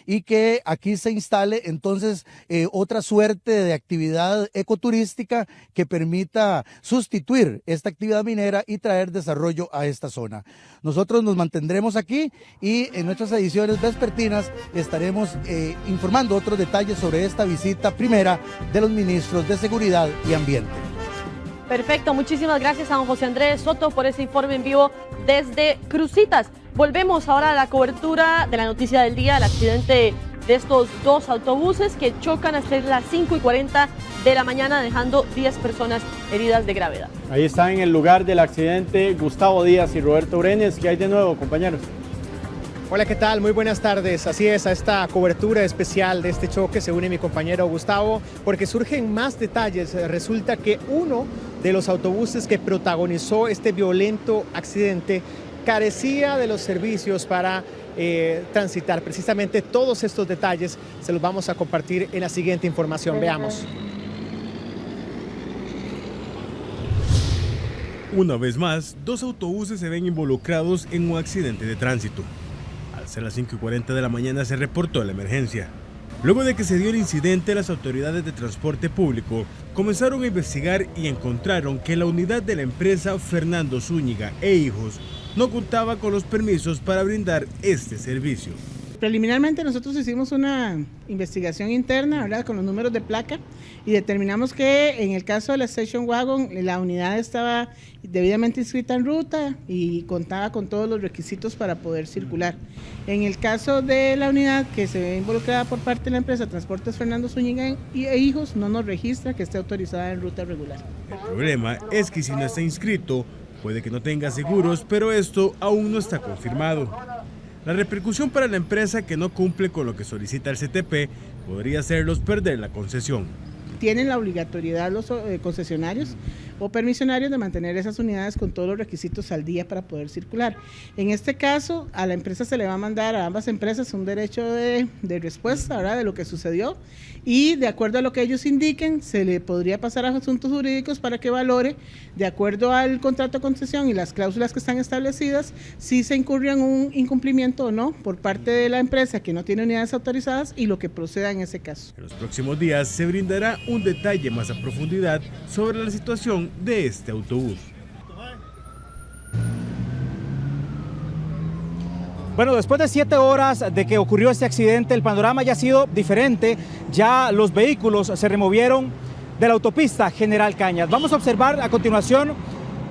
y que aquí se instale entonces otra suerte de actividad ecoturística que permita sustituir esta actividad minera y traer desarrollo a esta zona. Nosotros nos mantendremos aquí y en nuestras ediciones vespertinas estaremos informando otros detalles sobre esta visita primera de los ministros de Seguridad y Ambiente. Perfecto, muchísimas gracias a don José Andrés Soto por ese informe en vivo desde Cruzitas. Volvemos ahora a la cobertura de la noticia del día, el accidente de estos 2 autobuses que chocan hasta las 5:40 de la mañana, dejando 10 personas heridas de gravedad. Ahí está en el lugar del accidente Gustavo Díaz y Roberto Brenes. ¿Qué hay de nuevo, compañeros? Hola, ¿qué tal? Muy buenas tardes. Así es, a esta cobertura especial de este choque se une mi compañero Gustavo, porque surgen más detalles. Resulta que uno de los autobuses que protagonizó este violento accidente carecía de los servicios para transitar. Precisamente todos estos detalles se los vamos a compartir en la siguiente información. Veamos. Una vez más, 2 autobuses se ven involucrados en un accidente de tránsito. Al ser las 5:40 de la mañana se reportó la emergencia. Luego de que se dio el incidente, las autoridades de transporte público comenzaron a investigar y encontraron que la unidad de la empresa Fernando Zúñiga e Hijos no contaba con los permisos para brindar este servicio. Preliminarmente nosotros hicimos una investigación interna, ¿verdad?, con los números de placa, y determinamos que en el caso de la Station Wagon la unidad estaba debidamente inscrita en ruta y contaba con todos los requisitos para poder circular. En el caso de la unidad que se ve involucrada por parte de la empresa Transportes Fernando Zúñiga e Hijos, no nos registra que esté autorizada en ruta regular. El problema es que si no está inscrito, puede que no tenga seguros, pero esto aún no está confirmado. La repercusión para la empresa que no cumple con lo que solicita el CTP podría hacerlos perder la concesión. Tienen la obligatoriedad los concesionarios o permisionarios de mantener esas unidades con todos los requisitos al día para poder circular. En este caso, a la empresa se le va a mandar a ambas empresas un derecho de respuesta, ¿verdad?, de lo que sucedió, y de acuerdo a lo que ellos indiquen, se le podría pasar a asuntos jurídicos para que valore, de acuerdo al contrato de concesión y las cláusulas que están establecidas, si se incurrió en un incumplimiento o no por parte de la empresa que no tiene unidades autorizadas y lo que proceda en ese caso. En los próximos días se brindará un detalle más a profundidad sobre la situación de este autobús. Bueno, después de 7 horas de que ocurrió este accidente, el panorama ya ha sido diferente. Ya los vehículos se removieron de la autopista General Cañas. Vamos a observar a continuación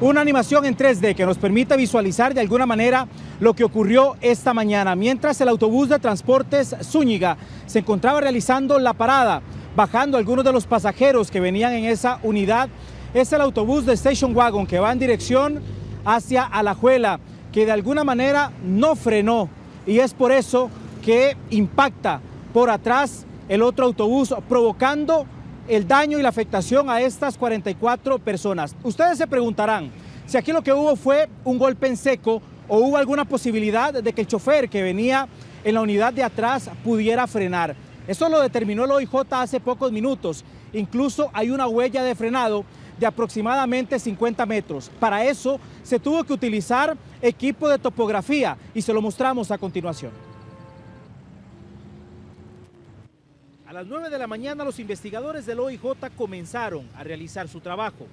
una animación en 3D que nos permite visualizar de alguna manera lo que ocurrió esta mañana. Mientras el autobús de Transportes Zúñiga se encontraba realizando la parada, bajando algunos de los pasajeros que venían en esa unidad, es el autobús de Station Wagon que va en dirección hacia Alajuela, que de alguna manera no frenó, y es por eso que impacta por atrás el otro autobús, provocando el daño y la afectación a estas 44 personas. Ustedes se preguntarán si aquí lo que hubo fue un golpe en seco o hubo alguna posibilidad de que el chofer que venía en la unidad de atrás pudiera frenar. Eso lo determinó el OIJ hace pocos minutos. Incluso hay una huella de frenado de aproximadamente 50 metros. Para eso se tuvo que utilizar equipo de topografía y se lo mostramos a continuación. A las 9 de la mañana los investigadores del OIJ comenzaron a realizar su trabajo.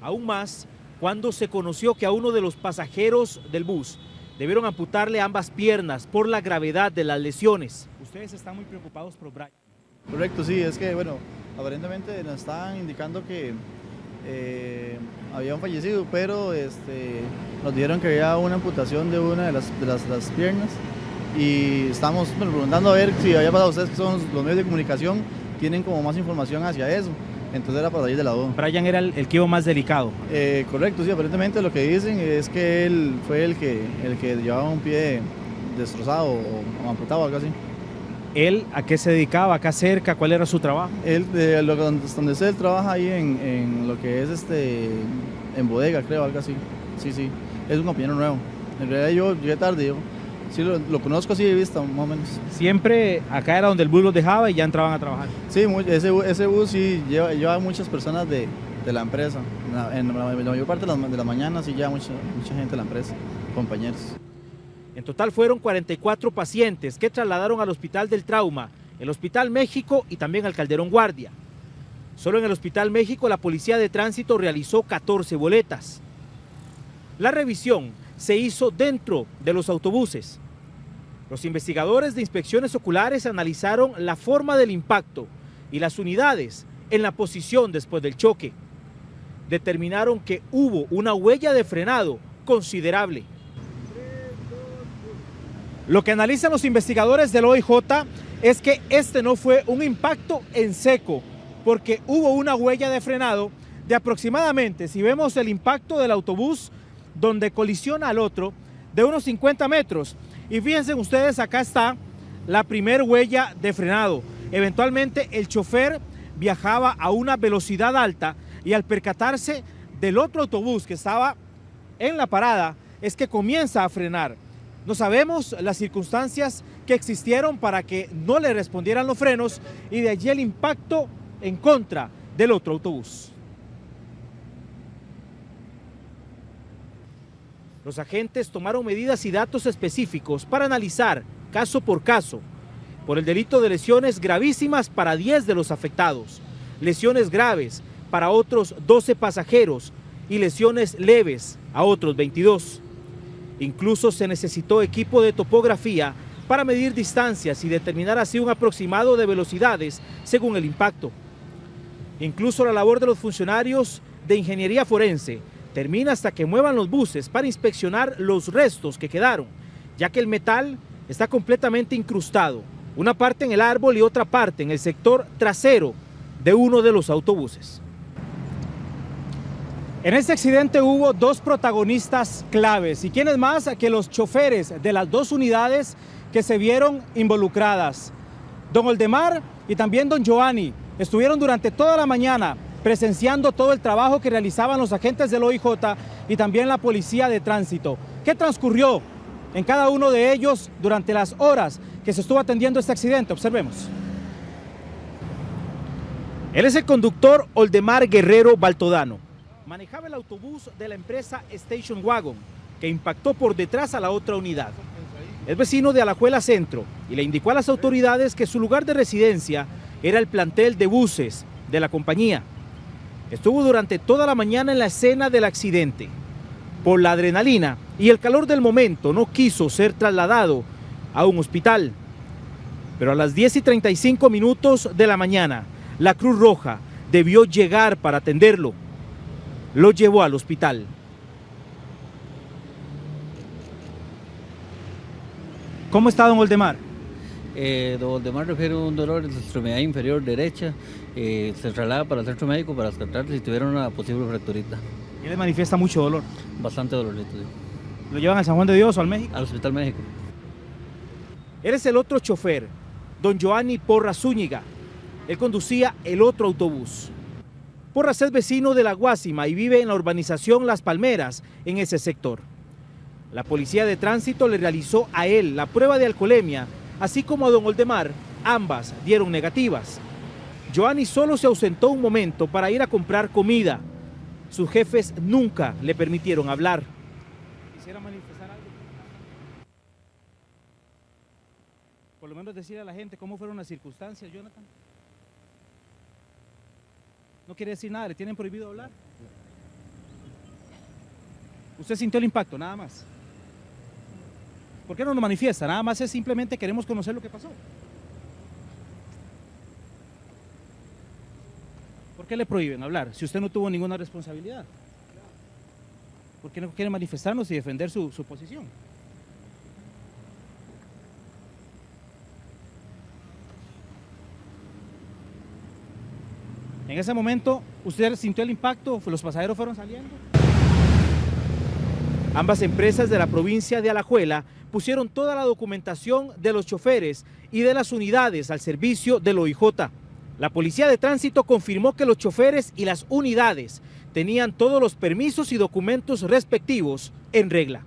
Aún más cuando se conoció que a uno de los pasajeros del bus debieron amputarle ambas piernas por la gravedad de las lesiones. Ustedes están muy preocupados por Brian. Correcto, sí, es que bueno, aparentemente nos estaban indicando que había un fallecido, pero nos dijeron que había una amputación de una de las piernas y estamos preguntando a ver si había pasado. Ustedes que son los medios de comunicación tienen como más información hacia eso, entonces era para salir de la duda. Brian era el que iba más delicado. Correcto, sí, aparentemente lo que dicen es que él fue el que llevaba un pie destrozado o amputado o algo así. ¿Él a qué se dedicaba? ¿Acá cerca? ¿Cuál era su trabajo? Él, donde él trabaja ahí en lo que es en bodega, creo, algo así. Sí, sí, es un compañero nuevo. En realidad yo llegué tarde, yo sí lo conozco así de vista, más o menos. ¿Siempre acá era donde el bus los dejaba y ya entraban a trabajar? Sí, ese bus sí lleva muchas personas de la empresa. En la mayor parte de la mañana sí lleva mucha gente de la empresa, compañeros. En total fueron 44 pacientes que trasladaron al Hospital del Trauma, el Hospital México y también al Calderón Guardia. Solo en el Hospital México la Policía de Tránsito realizó 14 boletas. La revisión se hizo dentro de los autobuses. Los investigadores de inspecciones oculares analizaron la forma del impacto y las unidades en la posición después del choque. Determinaron que hubo una huella de frenado considerable. Lo que analizan los investigadores del OIJ es que este no fue un impacto en seco, porque hubo una huella de frenado de aproximadamente, si vemos el impacto del autobús donde colisiona al otro, de unos 50 metros. Y fíjense ustedes, acá está la primer huella de frenado. Eventualmente el chofer viajaba a una velocidad alta y al percatarse del otro autobús que estaba en la parada, es que comienza a frenar. No sabemos las circunstancias que existieron para que no le respondieran los frenos y de allí el impacto en contra del otro autobús. Los agentes tomaron medidas y datos específicos para analizar caso por caso por el delito de lesiones gravísimas para 10 de los afectados, lesiones graves para otros 12 pasajeros y lesiones leves a otros 22. Incluso se necesitó equipo de topografía para medir distancias y determinar así un aproximado de velocidades según el impacto. Incluso la labor de los funcionarios de ingeniería forense termina hasta que muevan los buses para inspeccionar los restos que quedaron, ya que el metal está completamente incrustado, una parte en el árbol y otra parte en el sector trasero de uno de los autobuses. En este accidente hubo dos protagonistas claves. ¿Y quiénes más que los choferes de las dos unidades que se vieron involucradas? Don Oldemar y también don Giovanni estuvieron durante toda la mañana presenciando todo el trabajo que realizaban los agentes del OIJ y también la Policía de Tránsito. ¿Qué transcurrió en cada uno de ellos durante las horas que se estuvo atendiendo este accidente? Observemos. Él es el conductor Oldemar Guerrero Baltodano. Manejaba el autobús de la empresa Station Wagon, que impactó por detrás a la otra unidad. Es vecino de Alajuela Centro y le indicó a las autoridades que su lugar de residencia era el plantel de buses de la compañía. Estuvo durante toda la mañana en la escena del accidente. Por la adrenalina y el calor del momento no quiso ser trasladado a un hospital. Pero a las 10:35 minutos de la mañana, la Cruz Roja debió llegar para atenderlo. Lo llevó al hospital. ¿Cómo está don Oldemar? Don Oldemar refiere un dolor en su extremidad inferior derecha. Se traslada para el centro médico para descartar si tuviera una posible fracturita. ¿Y le manifiesta mucho dolor? Bastante dolorito, sí. ¿Lo llevan al San Juan de Dios o al México? Al Hospital México. Él es el otro chofer, don Giovanni Porras Zúñiga. Él conducía el otro autobús. Porras es vecino de La Guásima y vive en la urbanización Las Palmeras, en ese sector. La policía de tránsito le realizó a él la prueba de alcoholemia, así como a don Oldemar. Ambas dieron negativas. Joanny solo se ausentó un momento para ir a comprar comida. Sus jefes nunca le permitieron hablar. Quisiera manifestar algo. Por lo menos decir a la gente cómo fueron las circunstancias, Jonathan. No quiere decir nada, le tienen prohibido hablar. Usted sintió el impacto, nada más. ¿Por qué no nos manifiesta? Nada más es simplemente queremos conocer lo que pasó. ¿Por qué le prohíben hablar si usted no tuvo ninguna responsabilidad? ¿Por qué no quiere manifestarnos y defender su posición? En ese momento, ¿usted sintió el impacto? ¿Los pasajeros fueron saliendo? Ambas empresas de la provincia de Alajuela pusieron toda la documentación de los choferes y de las unidades al servicio del OIJ. La policía de tránsito confirmó que los choferes y las unidades tenían todos los permisos y documentos respectivos en regla.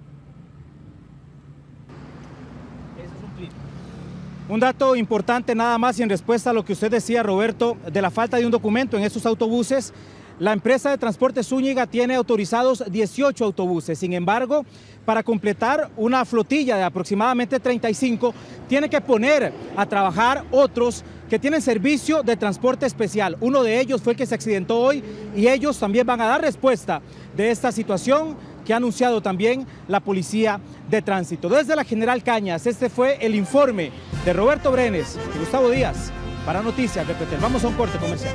Un dato importante nada más y en respuesta a lo que usted decía, Roberto, de la falta de un documento en estos autobuses. La empresa de transporte Zúñiga tiene autorizados 18 autobuses. Sin embargo, para completar una flotilla de aproximadamente 35, tiene que poner a trabajar otros que tienen servicio de transporte especial. Uno de ellos fue el que se accidentó hoy y ellos también van a dar respuesta de esta situación que ha anunciado también la Policía de Tránsito. Desde la General Cañas, este fue el informe de Roberto Brenes y Gustavo Díaz para Noticias Repretel. Vamos a un corte comercial.